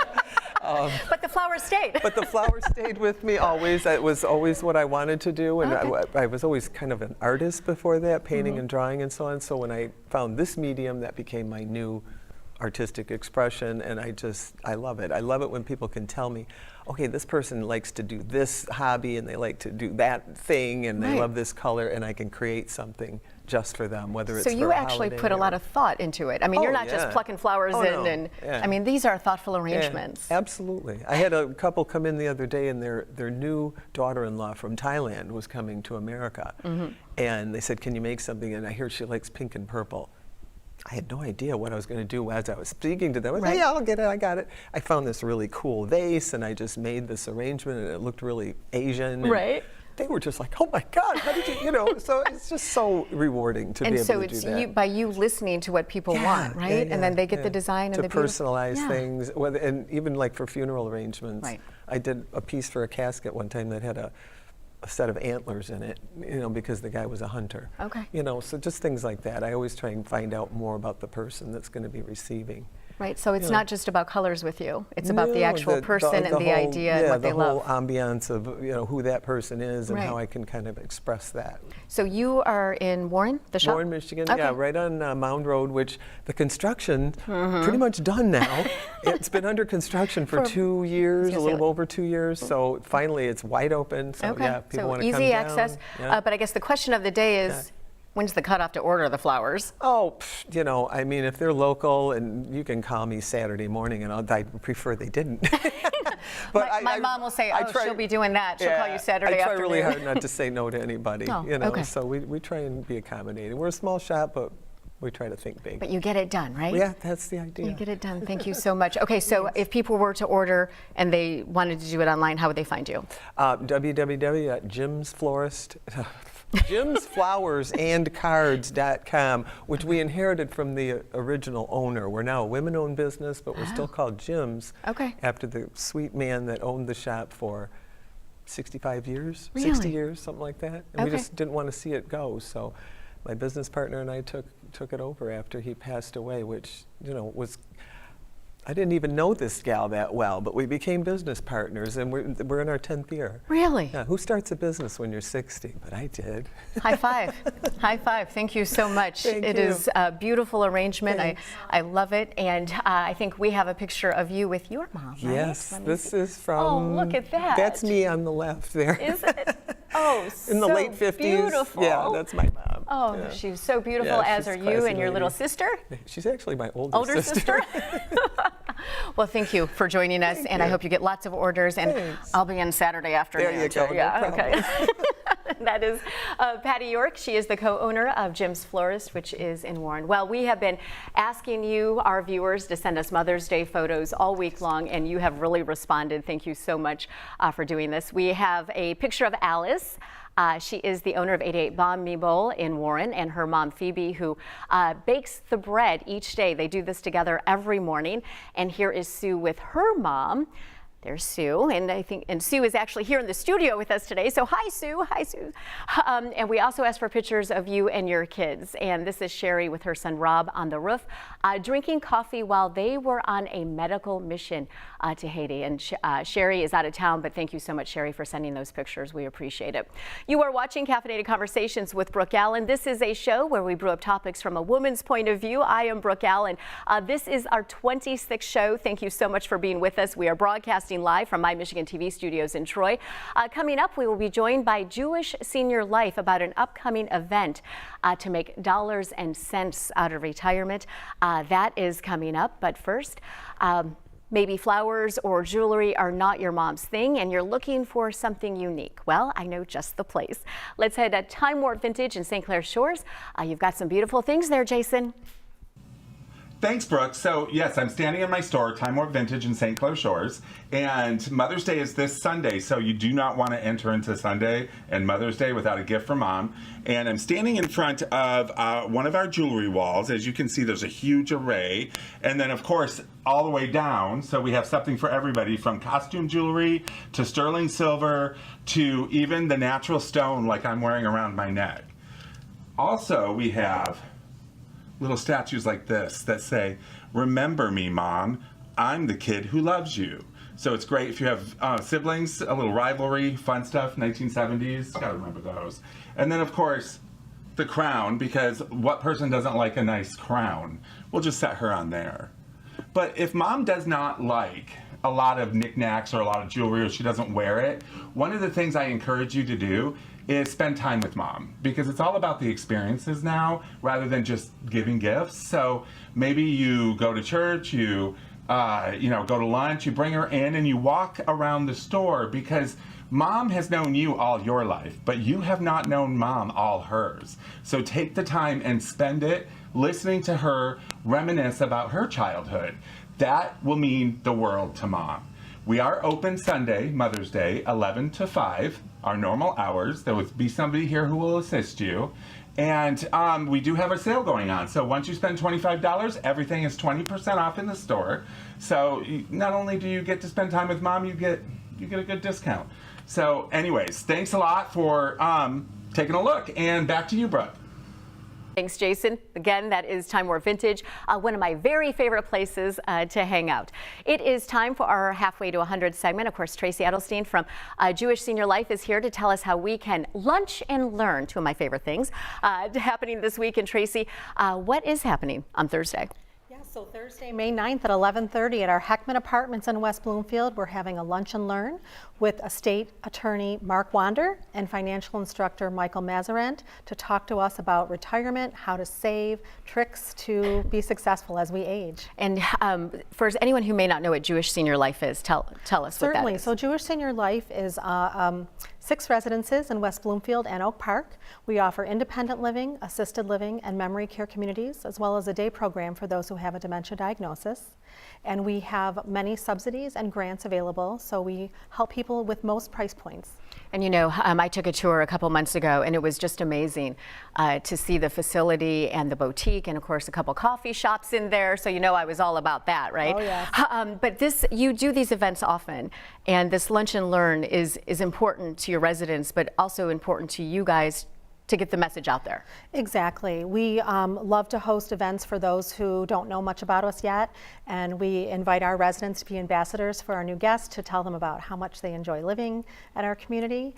But the flowers stayed. But the flowers stayed with me always. It was always what I wanted to do, and I was always kind of an artist before that, painting and drawing and so on. So when I found this medium, that became my new artistic expression, and I love it. I love it when people can tell me, okay, this person likes to do this hobby and they like to do that thing and they love this color, and I can create something just for them, whether it's so for you a actually holiday put a lot of thought into it. I mean, you're not just plucking flowers in, I mean, these are thoughtful arrangements. Yeah, absolutely. I had a couple come in the other day, and their new daughter-in-law from Thailand was coming to America, and they said, can you make something? And I hear she likes pink and purple. I had no idea what I was going to do as I was speaking to them. I said, yeah, I'll get it, I got it. I found this really cool vase, and I just made this arrangement, and it looked really Asian. Right. They were just like, oh my God, how did you, so it's just so rewarding to be able to do that. And so it's by you listening to what people want, right? And then they get the design and to personalize things, and even like for funeral arrangements. Right. I did a piece for a casket one time that had a set of antlers in it, because the guy was a hunter. Okay. So just things like that. I always try and find out more about the person that's going to be receiving. Right, so it's not just about colors with you. It's about the actual person and the whole, idea and what they love. the whole ambiance of who that person is and how I can kind of express that. So you are in Warren, the shop? Warren, Michigan, yeah, right on Mound Road, which the construction pretty much done now. It's been under construction for 2 years, a little over 2 years. So finally, it's wide open. So yeah, people want to come down. Easy access. But I guess the question of the day is. When's the cutoff to order the flowers? Oh, I mean, if they're local, and you can call me Saturday morning, and I prefer they didn't. But my mom will say, she'll be doing that. She'll call you Saturday afternoon. I try really hard not to say no to anybody, so we try and be accommodating. We're a small shop, but we try to think big. But you get it done, right? Yeah, that's the idea. You get it done. Thank you so much. Okay, so if people were to order and they wanted to do it online, how would they find you? JimsFlowersandCards.com, which we inherited from the original owner. We're now a women-owned business, but we're still called Jim's after the sweet man that owned the shop for 65 years, 60 years, something like that. And we just didn't want to see it go, so my business partner and I took it over after he passed away, which was. I didn't even know this gal that well, but we became business partners, and we're in our 10th year. Really? Yeah. Who starts a business when you're 60? But I did. High five. High five. Thank you so much. It is a beautiful arrangement. I love it. And I think we have a picture of you with your mom, right? Yes. This is from... Oh, look at that. That's me on the left there. Is it? Oh, so in the late 50s. Beautiful. Yeah, that's my mom. Oh, she's so beautiful, as are you and your little sister. She's actually my older sister. Well, thank you for joining us, and I hope you get lots of orders, and I'll be in Saturday afternoon. There you go. Yeah, okay. That is Patty York. She is the co-owner of Jim's Florist, which is in Warren. Well, we have been asking you, our viewers, to send us Mother's Day photos all week long, and you have really responded. Thank you so much for doing this. We have a picture of Alice. She is the owner of 88 Banh Mi Bowl in Warren, and her mom Phoebe, who bakes the bread each day. They do this together every morning. And here is Sue with her mom. There's Sue, and Sue is actually here in the studio with us today. So hi, Sue. Hi, Sue. And we also asked for pictures of you and your kids. And this is Sherry with her son Rob on the roof, drinking coffee while they were on a medical mission to Haiti. And Sherry is out of town, but thank you so much, Sherry, for sending those pictures. We appreciate it. You are watching Caffeinated Conversations with Brooke Allen. This is a show where we brew up topics from a woman's point of view. I am Brooke Allen. This is our 26th show. Thank you so much for being with us. We are broadcasting live from My Michigan TV studios in Troy. Coming up, we will be joined by Jewish Senior Life about an upcoming event to make dollars and cents out of retirement. That is coming up, but first, maybe flowers or jewelry are not your mom's thing and you're looking for something unique. Well, I know just the place. Let's head to Time Warp Vintage in St. Clair Shores. You've got some beautiful things there, Jason. Thanks, Brooke. So, yes, I'm standing in my store, Time Warp Vintage in St. Clair Shores, and Mother's Day is this Sunday, so you do not want to enter into Sunday and Mother's Day without a gift from Mom. And I'm standing in front of one of our jewelry walls. As you can see, there's a huge array. And then, of course, all the way down, so we have something for everybody, from costume jewelry to sterling silver to even the natural stone like I'm wearing around my neck. Also, we have little statues like this that say, "Remember me, Mom, I'm the kid who loves you." So it's great if you have siblings, a little rivalry, fun stuff, 1970s, gotta remember those. And then of course, the crown, because what person doesn't like a nice crown? We'll just set her on there. But if Mom does not like a lot of knickknacks or a lot of jewelry, or she doesn't wear it, one of the things I encourage you to do is spend time with Mom, because it's all about the experiences now rather than just giving gifts. So maybe you go to church, you go to lunch, you bring her in and you walk around the store, because Mom has known you all your life, but you have not known Mom all hers. So take the time and spend it listening to her reminisce about her childhood. That will mean the world to Mom. We are open Sunday, Mother's Day, 11 to 5, our normal hours. There will be somebody here who will assist you. And we do have a sale going on. So once you spend $25, everything is 20% off in the store. So not only do you get to spend time with Mom, you get a good discount. So anyways, thanks a lot for taking a look. And back to you, Brooke. Thanks, Jason. Again, that is Time Warp Vintage, one of my very favorite places to hang out. It is time for our Halfway to 100 segment. Of course, Tracy Edelstein from Jewish Senior Life is here to tell us how we can lunch and learn, two of my favorite things, happening this week. And Tracy, what is happening on Thursday? So Thursday, May 9th at 11:30 at our Heckman Apartments in West Bloomfield, we're having a lunch and learn with Estate Attorney Mark Wander and Financial Instructor Michael Mazarent to talk to us about retirement, how to save, tricks to be successful as we age. And for anyone who may not know what Jewish Senior Life is, tell us Certainly. what that is. So Jewish Senior Life is 6 residences in West Bloomfield and Oak Park. We offer independent living, assisted living, and memory care communities, as well as a day program for those who have a dementia diagnosis. And we have many subsidies and grants available, so we help people with most price points. And you know, I took a tour a couple months ago, and it was just amazing to see the facility and the boutique, and of course a couple coffee shops in there. So you know, I was all about that, right? Oh yeah. But you do these events often, and this lunch and learn is important to your residents, but also important to you guys to get the message out there. Exactly. We love to host events for those who don't know much about us yet, and we invite our residents to be ambassadors for our new guests to tell them about how much they enjoy living at our community.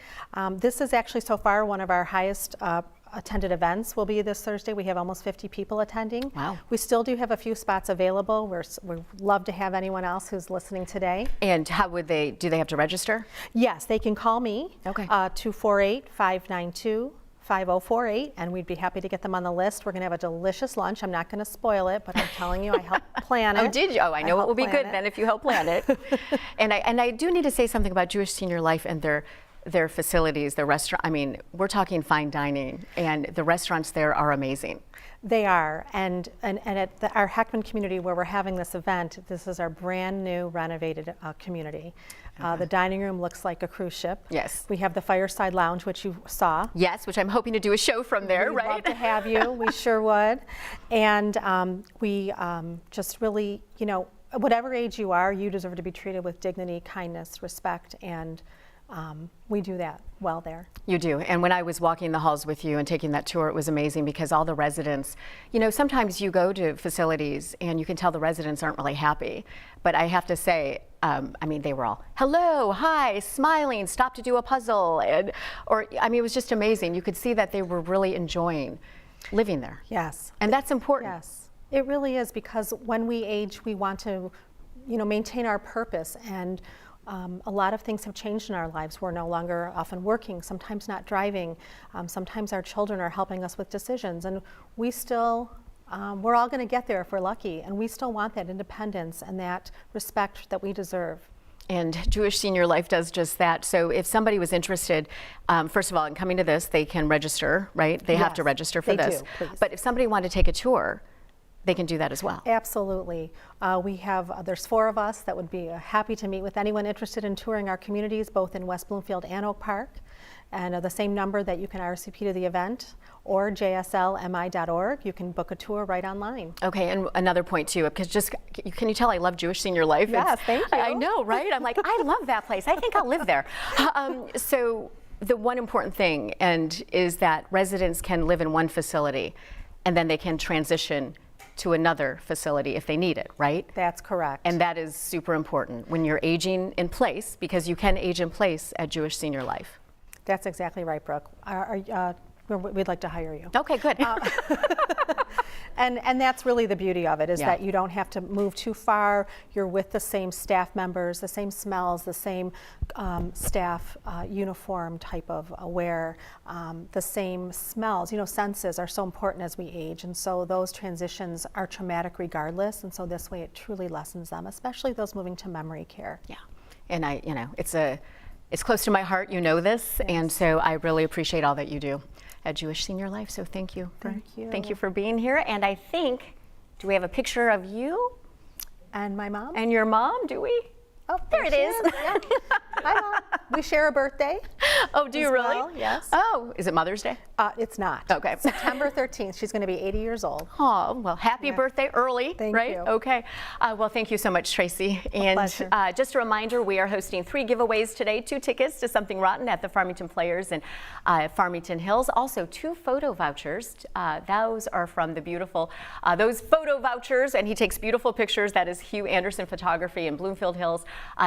This is actually so far one of our highest attended events will be this Thursday. We have almost 50 people attending. Wow. We still do have a few spots available. We'd love to have anyone else who's listening today. And how would do they have to register? Yes, they can call me. Okay. 248-592-5048, and we'd be happy to get them on the list. We're going to have a delicious lunch. I'm not going to spoil it, but I'm telling you, I helped plan it. Oh, did you? Oh, I know it will be good then if you help plan it. And I do need to say something about Jewish Senior Life and their facilities, their restaurant. I mean, we're talking fine dining, and the restaurants there are amazing. They are, and at our Heckman community where we're having this event, this is our brand new renovated community. The dining room looks like a cruise ship. Yes. We have the Fireside Lounge, which you saw. Yes, which I'm hoping to do a show from there, We'd right? love to have you. We sure would. And we just really, you know, whatever age you are, you deserve to be treated with dignity, kindness, respect, and we do that well there. You do. And when I was walking the halls with you and taking that tour, it was amazing because all the residents, you know, sometimes you go to facilities and you can tell the residents aren't really happy. But I have to say, I mean, they were all, hello, hi, smiling, stop to do a puzzle. It was just amazing. You could see that they were really enjoying living there. Yes. And that's important. Yes. It really is, because when we age, we want to, you know, maintain our purpose, and a lot of things have changed in our lives. We're no longer often working, sometimes not driving. Sometimes our children are helping us with decisions, and we still, we're all going to get there if we're lucky, and we still want that independence and that respect that we deserve. And Jewish Senior Life does just that. So if somebody was interested, first of all, in coming to this, they can register, right? They have to register for this. They do, please. But if somebody wanted to take a tour, they can do that as well. Absolutely. There's 4 of us that would be happy to meet with anyone interested in touring our communities, both in West Bloomfield and Oak Park. And the same number that you can RSVP to the event, or jslmi.org. You can book a tour right online. Okay, and another point too, because can you tell I love Jewish Senior Life? Yes, thank you. I know, right? I'm like, I love that place. I think I'll live there. So the one important thing is that residents can live in one facility, and then they can transition to another facility if they need it, right? That's correct. And that is super important when you're aging in place, because you can age in place at Jewish Senior Life. That's exactly right, Brooke. We'd like to hire you. Okay, good. And that's really the beauty of it, is that you don't have to move too far. You're with the same staff members, the same smells, the same staff uniform type of wear, the same smells. You know, senses are so important as we age, and so those transitions are traumatic regardless, and so this way it truly lessens them, especially those moving to memory care. Yeah, and it's close to my heart, you know this, and so I really appreciate all that you do at Jewish Senior Life, so thank you. Thank you. Thank you for being here, and I think, do we have a picture of you? And my mom? And your mom, do we? Oh, there it is. Yeah. Hi, Mom. We share a birthday. Oh, do you really? Well, yes. Oh, is it Mother's Day? It's not. Okay. September 13th. She's going to be 80 years old. Oh, well, happy birthday early, Thank right? you. Okay. Well, thank you so much, Tracy. And just a reminder, we are hosting 3 giveaways today: 2 tickets to Something Rotten at the Farmington Players in Farmington Hills. Also 2 photo vouchers. Those are from the beautiful, those photo vouchers, and he takes beautiful pictures. That is Hugh Anderson Photography in Bloomfield Hills.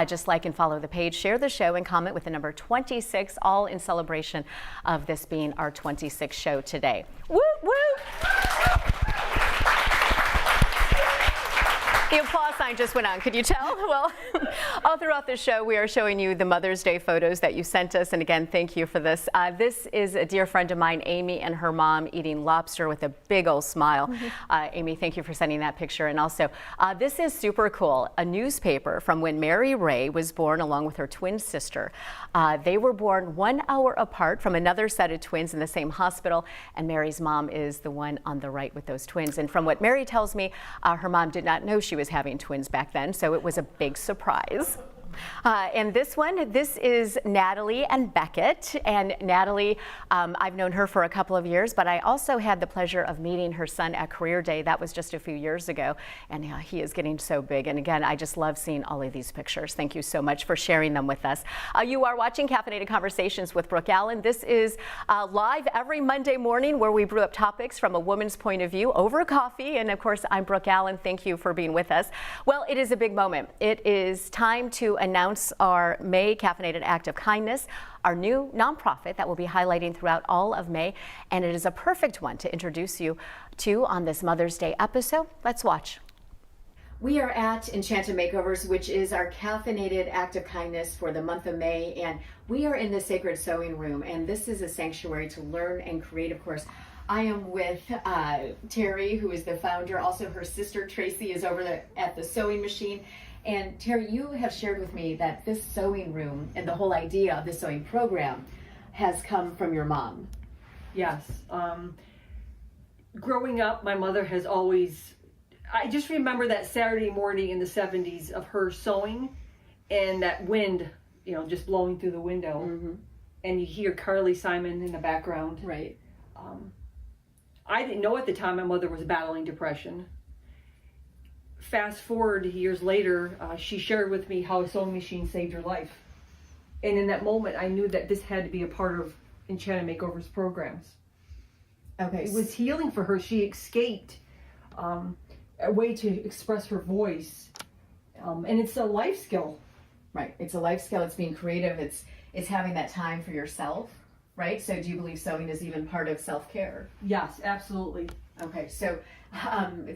Just like and follow the page, share the show, and comment with the number 26, all in celebration of this being our 26th show today. Woo, woo! The applause sign just went on. Could you tell? Well, all throughout the show, we are showing you the Mother's Day photos that you sent us. And again, thank you for this. This is a dear friend of mine, Amy, and her mom eating lobster with a big old smile. Amy, thank you for sending that picture. And also, this is super cool. A newspaper from when Mary Ray was born along with her twin sister. They were born 1 hour apart from another set of twins in the same hospital. And Mary's mom is the one on the right with those twins. And from what Mary tells me, her mom did not know she was having twins back then, so it was a big surprise. And this is Natalie and Beckett. And Natalie, I've known her for a couple of years, but I also had the pleasure of meeting her son at Career Day. That was just a few years ago, and he is getting so big. And again, I just love seeing all of these pictures. Thank you so much for sharing them with us. You are watching Caffeinated Conversations with Brooke Allen. This is live every Monday morning, where we brew up topics from a woman's point of view over coffee. And of course, I'm Brooke Allen. Thank you for being with us. Well, it is a big moment. It is time to announce our May Caffeinated Act of Kindness, our new nonprofit that will be highlighting throughout all of May. And it is a perfect one to introduce you to on this Mother's Day episode. Let's watch. We are at Enchanted Makeovers, which is our caffeinated act of kindness for the month of May. And we are in the Sacred Sewing Room. And this is a sanctuary to learn and create, of course. I am with Terry, who is the founder. Also, her sister Tracy is over there at the sewing machine. And Terry, you have shared with me that this sewing room and the whole idea of the sewing program has come from your mom. Yes. Growing up, my mother has always, I just remember that Saturday morning in the 70s of her sewing and that wind, just blowing through the window. And you hear Carly Simon in the background. Right. I didn't know at the time my mother was battling depression. Fast forward years later, she shared with me how a sewing machine saved her life. And in that moment, I knew that this had to be a part of Enchanted Makeovers programs. Okay. It was healing for her. She escaped a way to express her voice. And it's a life skill. Right. It's a life skill. It's being creative. It's having that time for yourself, right? So do you believe sewing is even part of self-care? Yes, absolutely. Okay, so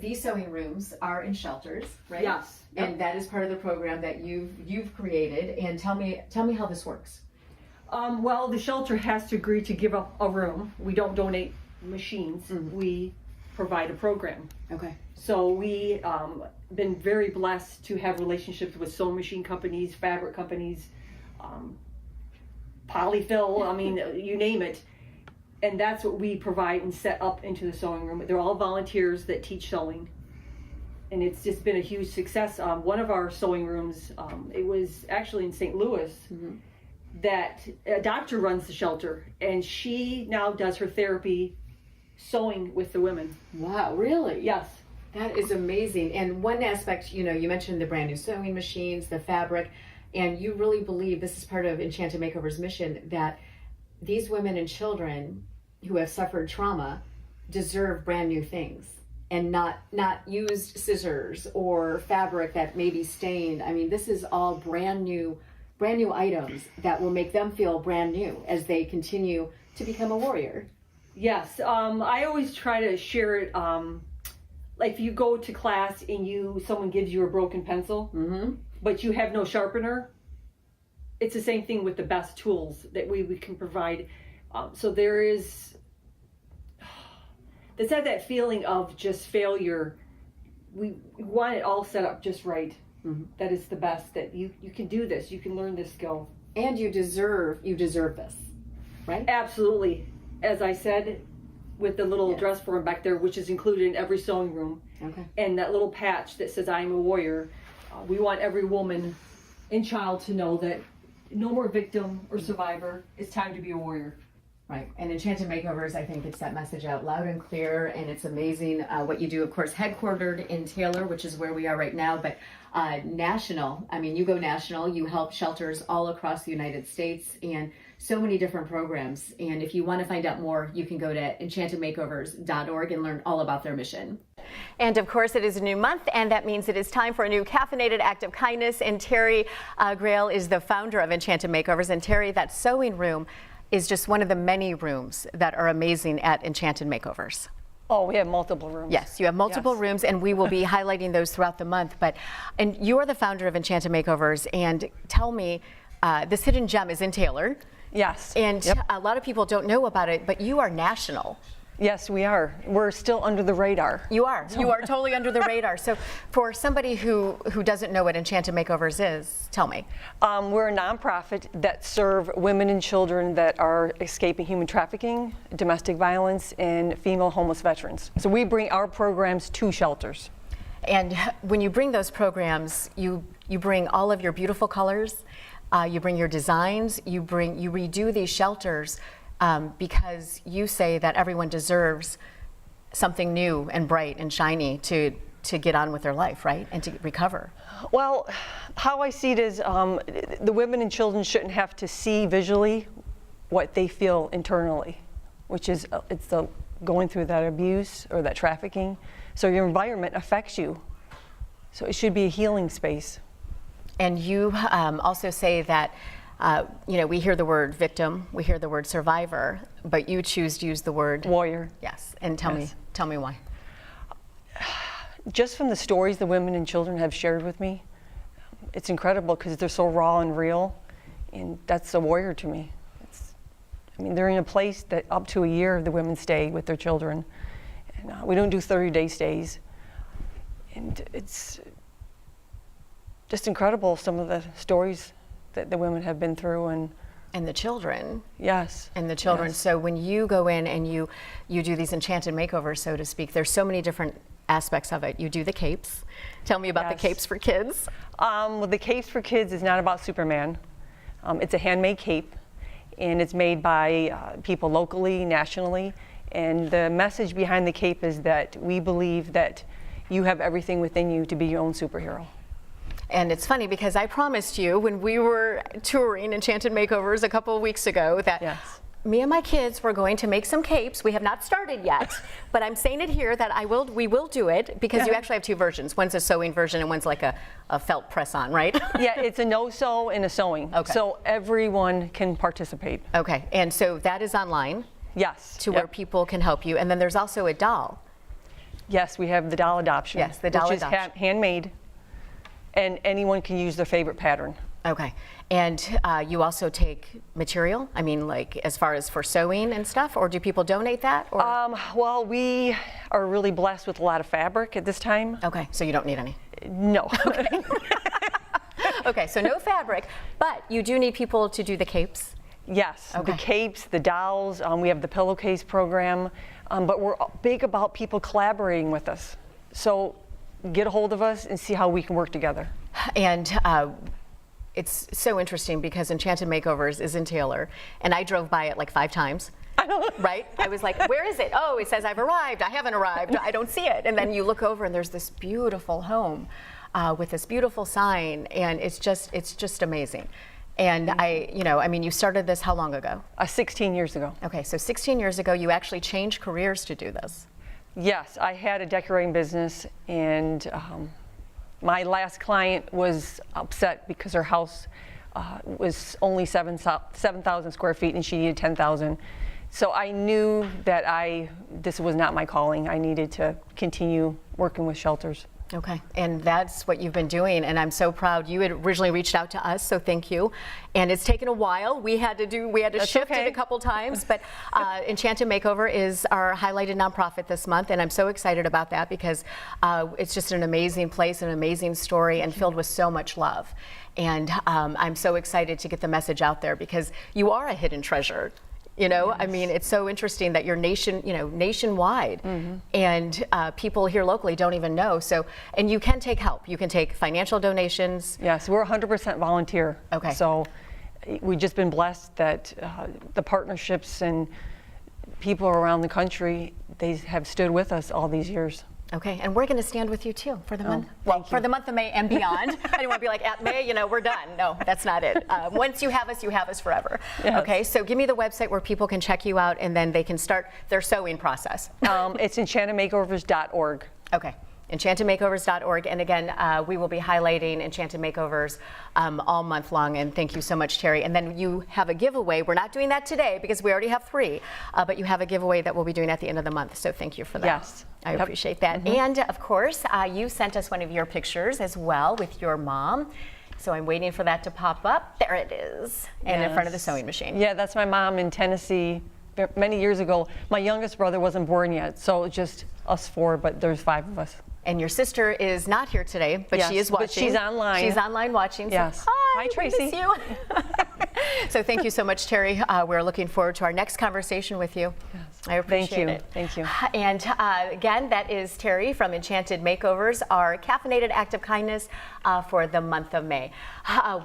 these sewing rooms are in shelters, right? Yes. Yep. And that is part of the program that you've created. And tell me how this works. Well, the shelter has to agree to give up a room. We don't donate machines. We provide a program. Okay. So we been very blessed to have relationships with sewing machine companies, fabric companies, polyfill, you name it. And that's what we provide and set up into the sewing room. They're all volunteers that teach sewing. and it's just been a huge success. One of our sewing rooms, it was actually in St. Louis, that a doctor runs the shelter, and she now does her therapy sewing with the women. Wow, really? Yes. That is amazing. And one aspect, you know, you mentioned the brand new sewing machines, the fabric, and you really believe this is part of Enchanted Makeover's mission, that these women and children who have suffered trauma deserve brand new things, and not used scissors or fabric that may be stained. I mean, this is all brand new items that will make them feel brand new as they continue to become a warrior. Yes, I always try to share it. Like if you go to class and someone gives you a broken pencil, but you have no sharpener, it's the same thing with the best tools that we can provide. So there's not that feeling of just failure. We want it all set up just right. That is the best, that you can do this, you can learn this skill. And you deserve this, right? Absolutely. As I said, with the little dress form back there, which is included in every sewing room, and that little patch that says "I am a warrior," we want every woman and child to know that no more victim or survivor. It's time to be a warrior. Right, and Enchanted Makeovers, I think it's that message out loud and clear, and it's amazing what you do, of course, headquartered in Taylor, which is where we are right now, but national. I mean, you go national, you help shelters all across the United States, and so many different programs. And if you want to find out more, you can go to enchantedmakeovers.org and learn all about their mission. And of course, it is a new month, and that means it is time for a new caffeinated act of kindness. And Terry Grail is the founder of Enchanted Makeovers. And Terry, that sewing room is just one of the many rooms that are amazing at Enchanted Makeovers. Oh, we have multiple rooms. Yes, you have multiple rooms, and we will be highlighting those throughout the month. And you are the founder of Enchanted Makeovers, and tell me, this hidden gem is in Taylor. Yes. And a lot of people don't know about it, but you are national. Yes, we are. We're still under the radar. You are. You are totally under the radar. So for somebody who doesn't know what Enchanted Makeovers is, tell me. We're a nonprofit that serve women and children that are escaping human trafficking, domestic violence, and female homeless veterans. So we bring our programs to shelters. And when you bring those programs, you bring all of your beautiful colors, you bring your designs, you redo these shelters. Because you say that everyone deserves something new and bright and shiny to get on with their life, right? And to recover. Well, how I see it is the women and children shouldn't have to see visually what they feel internally, which is going through that abuse or that trafficking. So your environment affects you. So it should be a healing space. And you also say that we hear the word victim, we hear the word survivor, but you choose to use the word warrior. Yes, and tell me why. Just from the stories the women and children have shared with me, it's incredible because they're so raw and real, and that's a warrior to me. They're in a place that up to a year the women stay with their children, and we don't do 30-day stays, and it's just incredible some of the stories that the women have been through, and the children. Yes. And the children. Yes. So when you go in and you do these enchanted makeovers, so to speak, there's so many different aspects of it. You do the capes. Tell me about the capes for kids. Well, the capes for kids is not about Superman. It's a handmade cape, and it's made by people locally, nationally. And the message behind the cape is that we believe that you have everything within you to be your own superhero. And it's funny because I promised you when we were touring Enchanted Makeovers a couple of weeks ago that me and my kids were going to make some capes. We have not started yet, but I'm saying it here that we will do it because you actually have two versions. One's a sewing version and one's like a felt press-on, right? Yeah, it's a no-sew and a sewing. Okay. So everyone can participate. Okay, and so that is online? Yes. To where people can help you. And then there's also a doll. Yes, we have the doll adoption. Yes, the doll adoption. Which is handmade. And anyone can use their favorite pattern. Okay. And you also take material? I mean, like as far as for sewing and stuff, or do people donate that? Or? Well, we are really blessed with a lot of fabric at this time. Okay, so you don't need any? No. Okay. Okay, so no fabric, but you do need people to do the capes? Yes, okay. The capes, the dolls, we have the pillowcase program, but we're big about people collaborating with us. So get a hold of us and see how we can work together. And it's so interesting because Enchanted Makeovers is in Taylor, and I drove by it like 5 times. Right? I was like, where is it? Oh, it says I've arrived. I haven't arrived. I don't see it. And then you look over and there's this beautiful home with this beautiful sign, and it's just amazing. And I mean, you started this how long ago? 16 years ago. Okay, so 16 years ago, you actually changed careers to do this. Yes, I had a decorating business, and my last client was upset because her house was only 7,000 square feet and she needed 10,000. So I knew that this was not my calling. I needed to continue working with shelters. Okay, and that's what you've been doing, and I'm so proud. You had originally reached out to us, so thank you. And it's taken a while. We had to shift it a couple times, but Enchanted Makeover is our highlighted nonprofit this month, and I'm so excited about that because it's just an amazing place, an amazing story, and filled with so much love. And I'm so excited to get the message out there because you are a hidden treasure. Yes. I mean, it's so interesting that you're nationwide, and people here locally don't even know. So, and you can take help. You can take financial donations. Yes, we're 100% volunteer. Okay. So, we've just been blessed that the partnerships and people around the country, they have stood with us all these years. Okay, and we're going to stand with you too for the month. Well, for the month of May and beyond. I didn't want to be like, at May, we're done. No, that's not it. Once you have us forever. Yes. Okay, so give me the website where people can check you out and then they can start their sewing process. It's enchantedmakeovers.org. Okay. enchantedmakeovers.org, and again, we will be highlighting Enchanted Makeovers all month long, and thank you so much, Terry. And then you have a giveaway. We're not doing that today because we already have 3, but you have a giveaway that we'll be doing at the end of the month, so thank you for that. Yes. I appreciate that. And of course, you sent us one of your pictures as well with your mom. So I'm waiting for that to pop up. There it is, and in front of the sewing machine. Yeah, that's my mom in Tennessee many years ago. My youngest brother wasn't born yet, so just us 4, but there's 5 of us. And your sister is not here today, but she is watching. But she's online. She's online watching. So yes. Hi, Tracy. Miss you. So thank you so much, Terry. We're looking forward to our next conversation with you. Yes. I appreciate it. Thank you. And again, that is Terry from Enchanted Makeovers, our caffeinated act of kindness for the month of May.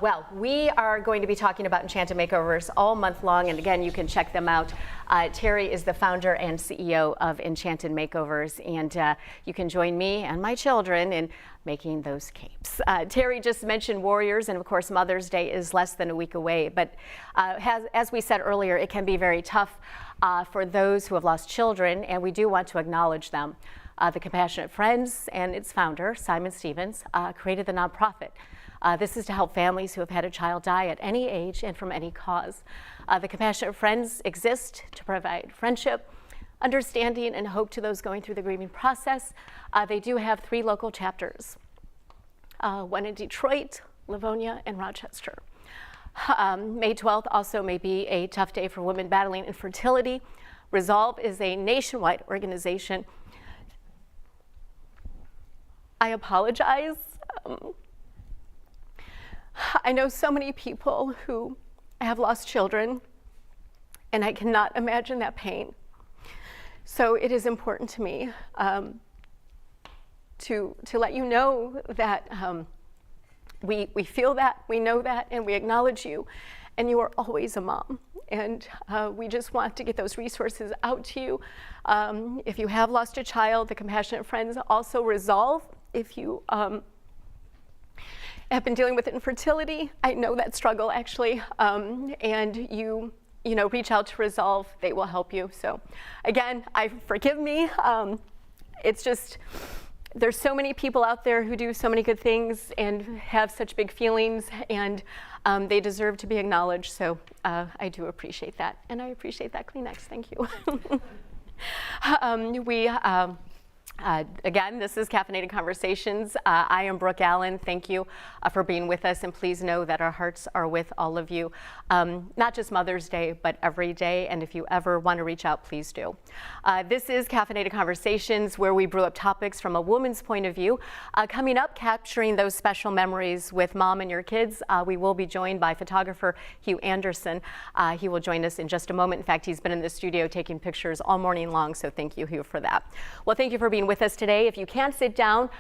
Well, we are going to be talking about Enchanted Makeovers all month long, and again, you can check them out. Terry is the founder and CEO of Enchanted Makeovers, and you can join me and my children in making those capes. Terry just mentioned Warriors, and of course Mother's Day is less than a week away, but as we said earlier, it can be very tough for those who have lost children, and we do want to acknowledge them. The Compassionate Friends and its founder, Simon Stevens, created the nonprofit. This is to help families who have had a child die at any age and from any cause. The Compassionate Friends exist to provide friendship, understanding, and hope to those going through the grieving process. They do have 3 local chapters, one in Detroit, Livonia, and Rochester. May 12th also may be a tough day for women battling infertility. Resolve is a nationwide organization. I apologize. I know so many people who have lost children, and I cannot imagine that pain. So it is important to me to let you know that we feel that, we know that, and we acknowledge you, and you are always a mom. And we just want to get those resources out to you. If you have lost a child, the Compassionate Friends also Resolve. If you have been dealing with infertility, I know that struggle actually, and you reach out to Resolve, they will help you. So again, forgive me. It's just, there's so many people out there who do so many good things and have such big feelings, and they deserve to be acknowledged. So I do appreciate that. And I appreciate that Kleenex, thank you. Again, this is Caffeinated Conversations. I am Brooke Allen. Thank you for being with us, and please know that our hearts are with all of you. Not just Mother's Day, but every day, and if you ever want to reach out, please do. This is Caffeinated Conversations, where we brew up topics from a woman's point of view. Coming up, capturing those special memories with mom and your kids, we will be joined by photographer Hugh Anderson. He will join us in just a moment. In fact, he's been in the studio taking pictures all morning long, so thank you, Hugh, for that. Well, thank you for being being with us today. If you can't sit down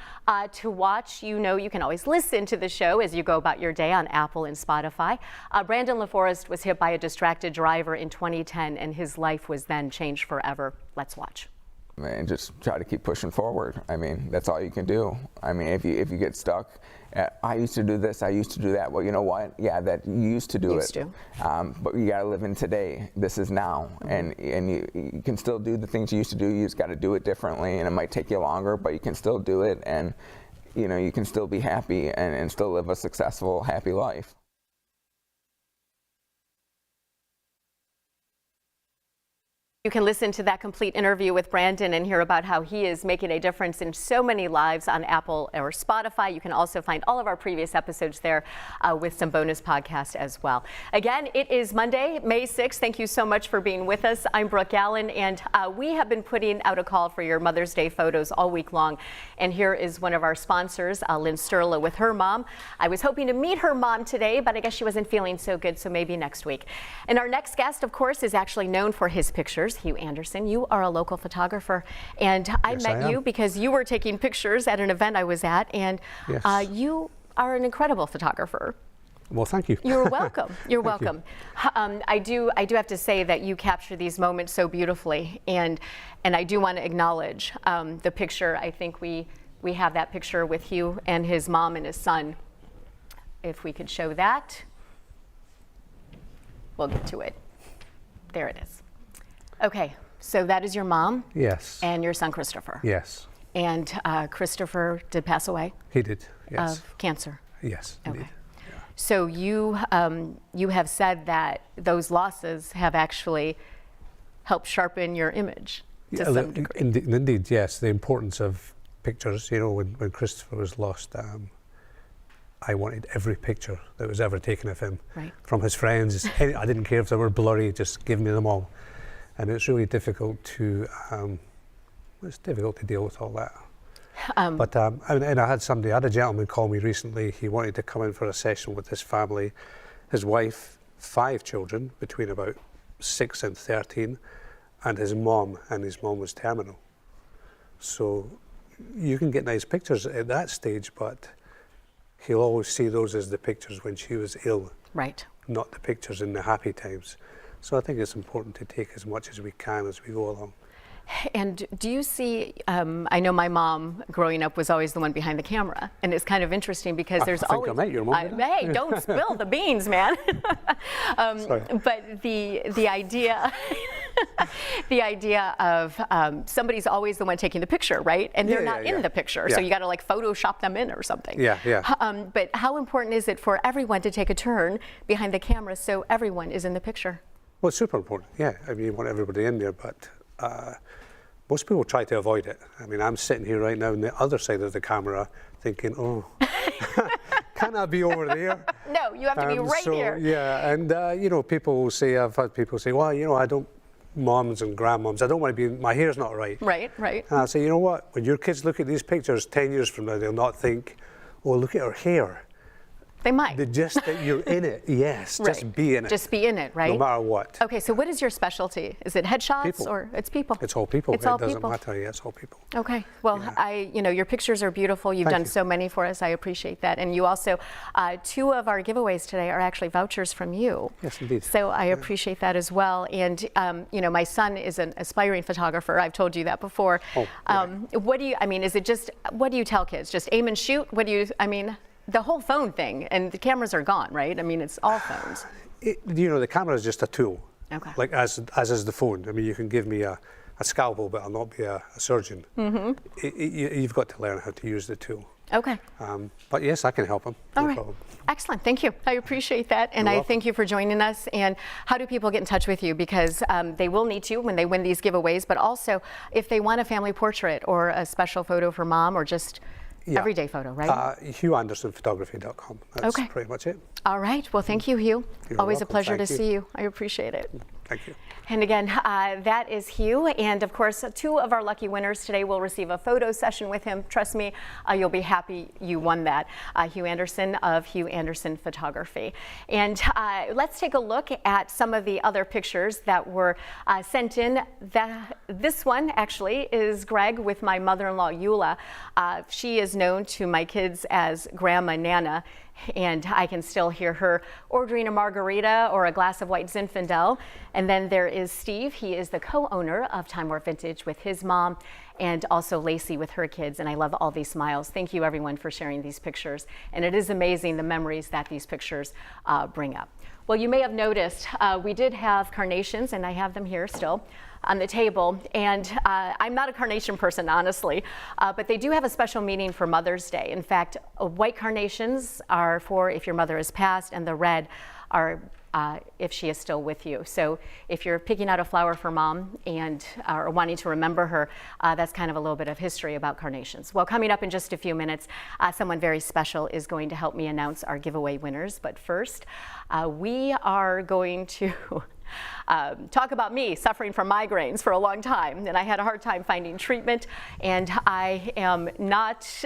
to watch, you know you can always listen to the show as you go about your day on Apple and Spotify. Brandon LaForest was hit by a distracted driver in 2010, and his life was then changed forever. Let's watch. And just try to keep pushing forward. I mean, that's all you can do. I mean, if you get stuck at, I used to do this, I used to do that. Well, you know what? Yeah, that you used to do it. But you got to live in today. This is now, and you can still do the things you used to do. You just got to do it differently, and it might take you longer, but you can still do it, and you know you can still be happy and still live a successful, happy life. You can listen to that complete interview with Brandon and hear about how he is making a difference in so many lives on Apple or Spotify. You can also find all of our previous episodes there with some bonus podcasts as well. Again, it is Monday, May 6th. Thank you so much for being with us. I'm Brooke Allen, and we have been putting out a call for your Mother's Day photos all week long. And here is one of our sponsors, Lynn Sterla, with her mom. I was hoping to meet her mom today, but I guess she wasn't feeling so good, so maybe next week. And our next guest, of course, is actually known for his pictures. Hugh Anderson, you are a local photographer, and I met you because you were taking pictures at an event I was at, and you are an incredible photographer. Well, thank you. You're welcome. You're welcome. I do have to say that you capture these moments so beautifully, and I do want to acknowledge the picture. I think we have that picture with Hugh and his mom and his son. If we could show that, we'll get to it. There it is. Okay, so that is your mom? Yes. And your son, Christopher? Yes. And Christopher did pass away? He did, yes. Of cancer? Yes, okay. Indeed. Yeah. So you have said that those losses have actually helped sharpen your image to some degree. Indeed, yes. The importance of pictures, you know, when Christopher was lost, I wanted every picture that was ever taken of him from his friends. I didn't care if they were blurry, just give me them all. And it's really difficult to deal with all that. But and I had a gentleman call me recently. He wanted to come in for a session with his family, his wife, 5 children between about 6 and 13, and his mom was terminal. So you can get nice pictures at that stage, but he'll always see those as the pictures when she was ill, not the pictures in the happy times. So I think it's important to take as much as we can as we go along. And do you see, I know my mom growing up was always the one behind the camera, and it's kind of interesting because there's always... I met your mom. Hey, don't spill the beans, man. But the idea... the idea of somebody's always the one taking the picture, right? And they're not in the picture, so you got to like Photoshop them in or something. But how important is it for everyone to take a turn behind the camera so everyone is in the picture? Well, it's super important, yeah. I mean, you want everybody in there, but most people try to avoid it. I mean, I'm sitting here right now on the other side of the camera thinking, oh, can I be over there? No, you have to be right here. Yeah, and you know, I've had people say, well, you know, moms and grandmoms, I don't want to be, my hair's not right. Right. And I say, you know what, when your kids look at these pictures 10 years from now, they'll not think, oh, look at her hair. They might. Just that you're in it, yes, just be in it. Just be in it, right? No matter what. Okay, so what is your specialty? Is it headshots or it's people? It's all people. It's all doesn't people. matter, yeah, it's all people. Okay, well, your pictures are beautiful. You've done so many for us. I appreciate that. And you also, 2 of our giveaways today are actually vouchers from you. Yes, indeed. So I appreciate that as well. And, you know, my son is an aspiring photographer. I've told you that before. What do you tell kids? Just aim and shoot? The whole phone thing, and the cameras are gone, right? I mean, it's all phones. You know, the camera is just a tool. Okay. Like as is the phone. I mean, you can give me a scalpel, but I'll not be a surgeon. You've got to learn how to use the tool. Okay. But yes, I can help them. All right. Excellent. Thank you. I appreciate that. And I thank you for joining us. And how do people get in touch with you? Because they will need to when they win these giveaways, but also if they want a family portrait or a special photo for mom or just everyday photo, right? HughAndersonPhotography.com. That's pretty much it. All right. Well, thank you, Hugh. You're Always welcome. a pleasure Thank to see you. I appreciate it. Thank you. And again, that is Hugh. And of course, 2 of our lucky winners today will receive a photo session with him. Trust me, you'll be happy you won that. Hugh Anderson of Hugh Anderson Photography. And let's take a look at some of the other pictures that were sent in. This one actually is Greg with my mother-in-law, Eula. She is known to my kids as Grandma Nana. And I can still hear her ordering a margarita or a glass of white Zinfandel. And then there is Steve. He is the co-owner of Time Warp Vintage with his mom, and also Lacey with her kids. And I love all these smiles. Thank you, everyone, for sharing these pictures. And it is amazing the memories that these pictures bring up. Well, you may have noticed we did have carnations, and I have them here still on the table. And I'm not a carnation person, honestly, but they do have a special meaning for Mother's Day. In fact, white carnations are for if your mother has passed, and the red are if she is still with you. So if you're picking out a flower for mom and or wanting to remember her, that's kind of a little bit of history about carnations. Well, coming up in just a few minutes, someone very special is going to help me announce our giveaway winners. But first, we are going to talk about me suffering from migraines for a long time, and I had a hard time finding treatment, and I am not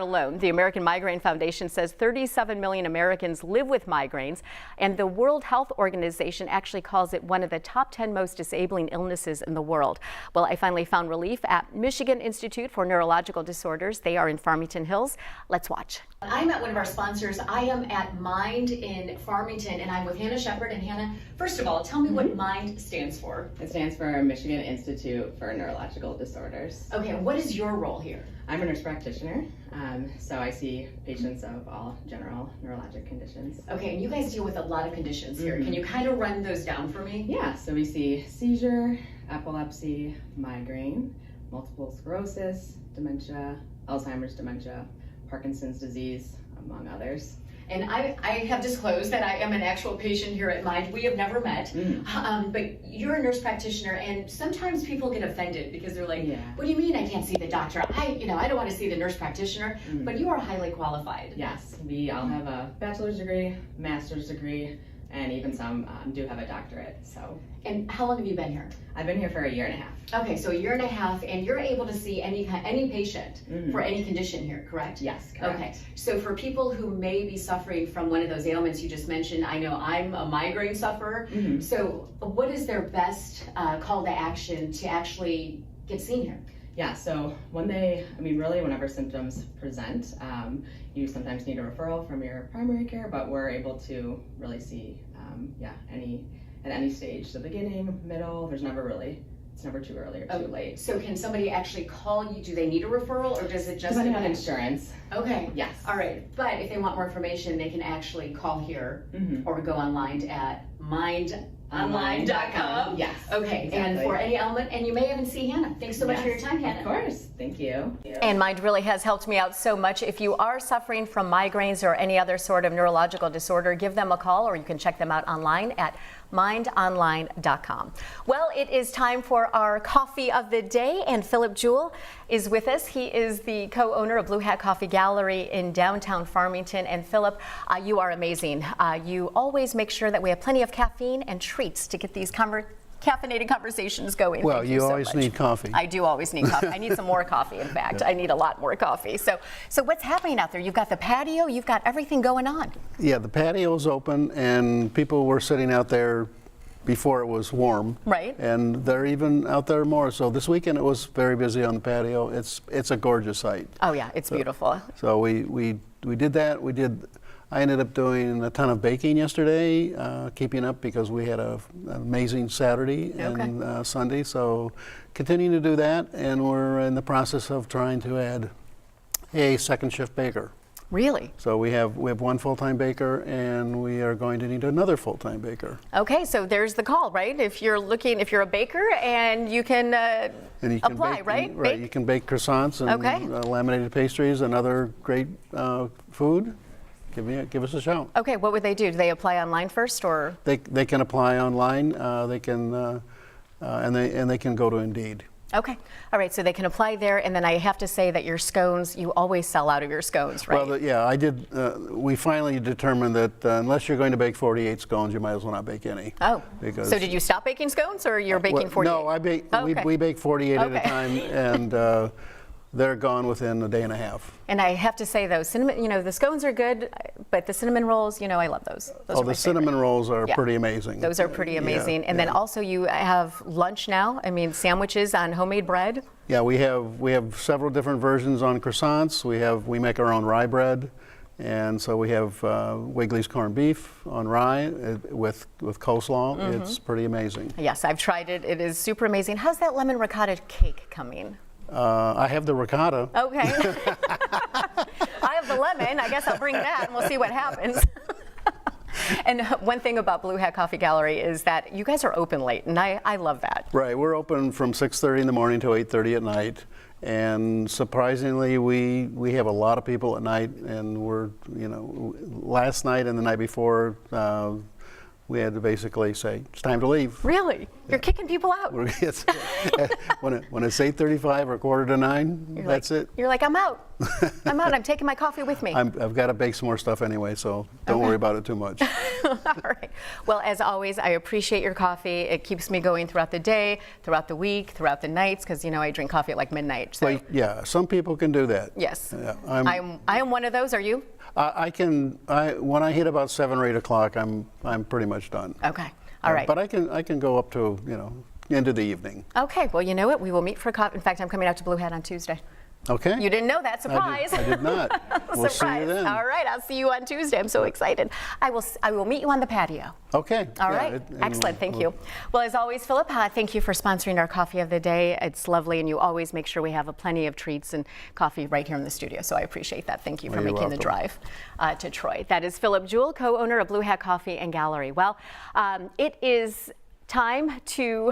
alone. The American Migraine Foundation says 37 million Americans live with migraines, and the World Health Organization actually calls it one of the top 10 most disabling illnesses in the world. Well, I finally found relief at Michigan Institute for Neurological Disorders. They are in Farmington Hills. Let's watch. I'm at one of our sponsors. I am at MIND in Farmington, and I'm with Hannah Shepard. And Hannah, first of all, tell me what MIND stands for. It stands for Michigan Institute for Neurological Disorders. Okay, what is your role here? I'm a nurse practitioner, so I see patients of all general neurologic conditions. Okay, and you guys deal with a lot of conditions here. Can you kind of run those down for me? Yeah, so we see seizure, epilepsy, migraine, multiple sclerosis, dementia, Alzheimer's dementia, Parkinson's disease, among others. And I have disclosed that I am an actual patient here at MIND. We have never met, but you're a nurse practitioner, and sometimes people get offended because they're like, what do you mean I can't see the doctor? I don't want to see the nurse practitioner, but you are highly qualified. Yes, we all have a bachelor's degree, master's degree, and even some do have a doctorate. So. And how long have you been here? I've been here for a year and a half. Okay, so a year and a half, and you're able to see any patient for any condition here, correct? Yes, correct. Okay, so for people who may be suffering from one of those ailments you just mentioned, I know I'm a migraine sufferer, so what is their best call to action to actually get seen here? Yeah, so really whenever symptoms present, you sometimes need a referral from your primary care, but we're able to really see, at any stage. So beginning, middle, it's never too early or too late. So can somebody actually call you? Do they need a referral, or does it just depending on insurance? Okay. Yes. All right. But if they want more information, they can actually call here or go online at mindonline.com. Yes. Okay. Exactly. And for any element, and you may even see Hannah. Thanks so much for your time, Hannah. Of course. Thank you. And Mind really has helped me out so much. If you are suffering from migraines or any other sort of neurological disorder, give them a call, or you can check them out online at mindonline.com. Well, it is time for our coffee of the day, and Philip Jewell is with us. He is the co-owner of Blue Hat Coffee Gallery in downtown Farmington. And Philip, you are amazing. You always make sure that we have plenty of caffeine and treats to get these caffeinated conversations going. Well, you always need coffee. I do always need coffee. I need some more coffee, in fact. I need a lot more coffee. So what's happening out there? You've got the patio, you've got everything going on. Yeah, the patio's open, and people were sitting out there before it was warm. Right. And they're even out there more. So this weekend it was very busy on the patio. It's a gorgeous sight. Oh yeah, it's beautiful. So we did that. I ended up doing a ton of baking yesterday, keeping up because we had an amazing Saturday and Sunday. So continuing to do that, and we're in the process of trying to add a second shift baker. Really? So we have one full-time baker, and we are going to need another full-time baker. Okay, so there's the call, right? If you're a baker, and you can, apply, bake, right? Right, you can bake croissants and laminated pastries and other great food. Give us a shout. Okay, what would they do? Do they apply online first, or? They can apply online. They can and they can go to Indeed. Okay. All right. So they can apply there, and then I have to say that your scones, you always sell out of your scones, right? Well, yeah, I did. We finally determined that unless you're going to bake 48 scones, you might as well not bake any. Oh. Because So did you stop baking scones, or you're baking 48? No, I bake. Okay. We bake 48 at Okay. a time, and they're gone within a day and a half. And I have to say, though, cinnamon, the scones are good, but the cinnamon rolls, I love those. Those are my The cinnamon favorite. rolls are Yeah. pretty amazing. Those are pretty amazing. Yeah, And then also you have lunch now. I mean, sandwiches on homemade bread. Yeah, we have several different versions on croissants. We make our own rye bread, and so we have Wiggly's corned beef on rye with coleslaw. Mhm. It's pretty amazing. Yes, I've tried it. It is super amazing. How's that lemon ricotta cake coming? I have the ricotta. Okay. I have the lemon. I guess I'll bring that and we'll see what happens. And one thing about Blue Hat Coffee Gallery is that you guys are open late, and I love that. Right, we're open from 6:30 in the morning till 8:30 at night, and surprisingly, we have a lot of people at night, and last night and the night before, we had to basically say, it's time to leave. Really? You're kicking people out? When it's 8:35 or 8:45, that's it. You're like, I'm out. I'm out. I'm taking my coffee with me. I've got to bake some more stuff anyway, so don't worry about it too much. All right. Well, as always, I appreciate your coffee. It keeps me going throughout the day, throughout the week, throughout the nights, because I drink coffee at like midnight. So. Well, yeah, some people can do that. Yes. Yeah, I am one of those. Are you? When I hit about 7 or 8 o'clock, I'm pretty much done. Okay. All right. But I can go up to into the evening. Okay. Well, you know what? We will meet for coffee. In fact, I'm coming out to Blue Hat on Tuesday. Okay. You didn't know that. Surprise. I did not. We'll see you then. All right. I'll see you on Tuesday. I'm so excited. I will meet you on the patio. Okay. All right. Excellent. Thank you. Well, as always, Philip, thank you for sponsoring our coffee of the day. It's lovely, and you always make sure we have plenty of treats and coffee right here in the studio. So I appreciate that. Thank you for making the drive to Troy. That is Philip Jewell, co-owner of Blue Hat Coffee and Gallery. Well, it is time to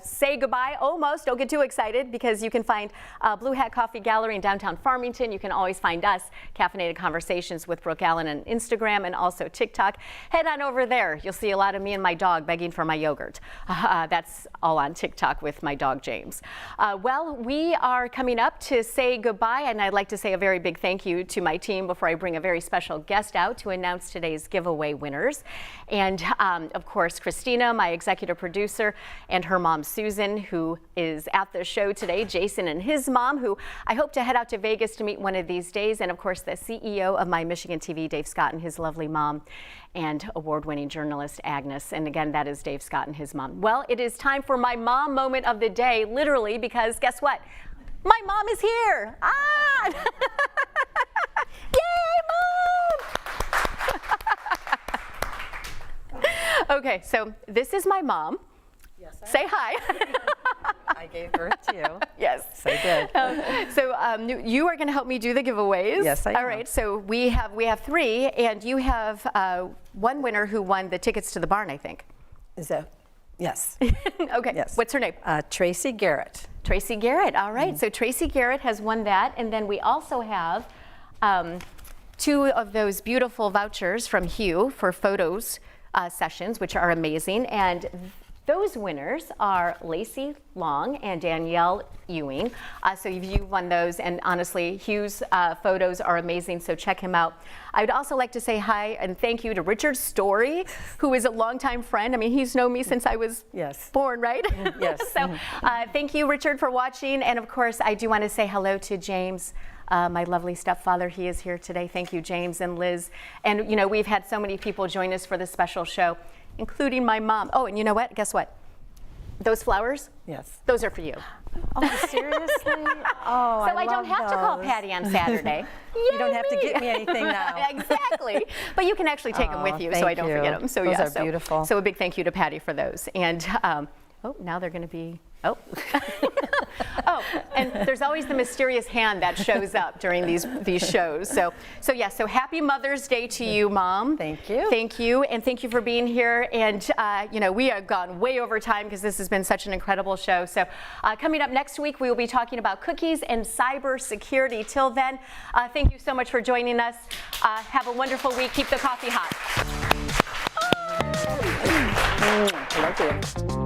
say goodbye almost. Don't get too excited, because you can find Blue Hat Coffee Gallery in downtown Farmington. You can always find us, Caffeinated Conversations with Brooke Allen, on Instagram and also TikTok. Head on over there. You'll see a lot of me and my dog begging for my yogurt. That's all on TikTok with my dog James. Well, we are coming up to say goodbye, and I'd like to say a very big thank you to my team before I bring a very special guest out to announce today's giveaway winners. And of course, Christina, my executive producer, and her mom Susan, who is at the show today, Jason and his mom, who I hope to head out to Vegas to meet one of these days, and of course the CEO of My Michigan TV, Dave Scott, and his lovely mom, and award-winning journalist Agnes. And again, that is Dave Scott and his mom. Well, it is time for my mom moment of the day, literally, because guess what? My mom is here. Yay, Mom! Okay, so this is my mom. Yes, say hi. I gave birth to you. Yes. So good. So you are going to help me do the giveaways. Yes, I am. All right, so we have 3, and you have one winner who won the tickets to the barn, I think. Is that? Yes. Okay. Yes. What's her name? Tracy Garrett. Tracy Garrett. All right. So Tracy Garrett has won that, and then we also have 2 of those beautiful vouchers from Hugh for photos sessions, which are amazing. And those winners are Lacey Long and Danielle Ewing. So you've won those, and honestly, Hugh's photos are amazing, so check him out. I would also like to say hi and thank you to Richard Story, who is a longtime friend. I mean, he's known me since I was born, right? Yes. So thank you, Richard, for watching. And of course, I do want to say hello to James, my lovely stepfather. He is here today. Thank you, James and Liz. And we've had so many people join us for this special show, including my mom. Oh, and you know what? Guess what? Those flowers? Yes. Those are for you. Oh, seriously? Oh, so I don't have to call Patty on Saturday. You don't have to get me anything now. Exactly. But you can actually take them with you, so I don't forget them. So those are beautiful. So a big thank you to Patty for those. And now they're going to be. Oh. Oh, and there's always the mysterious hand that shows up during these shows. So happy Mother's Day to you, Mom. Thank you. Thank you, and thank you for being here. And we have gone way over time because this has been such an incredible show. So coming up next week, we will be talking about cookies and cybersecurity. Till then, thank you so much for joining us. Have a wonderful week. Keep the coffee hot. Thank you.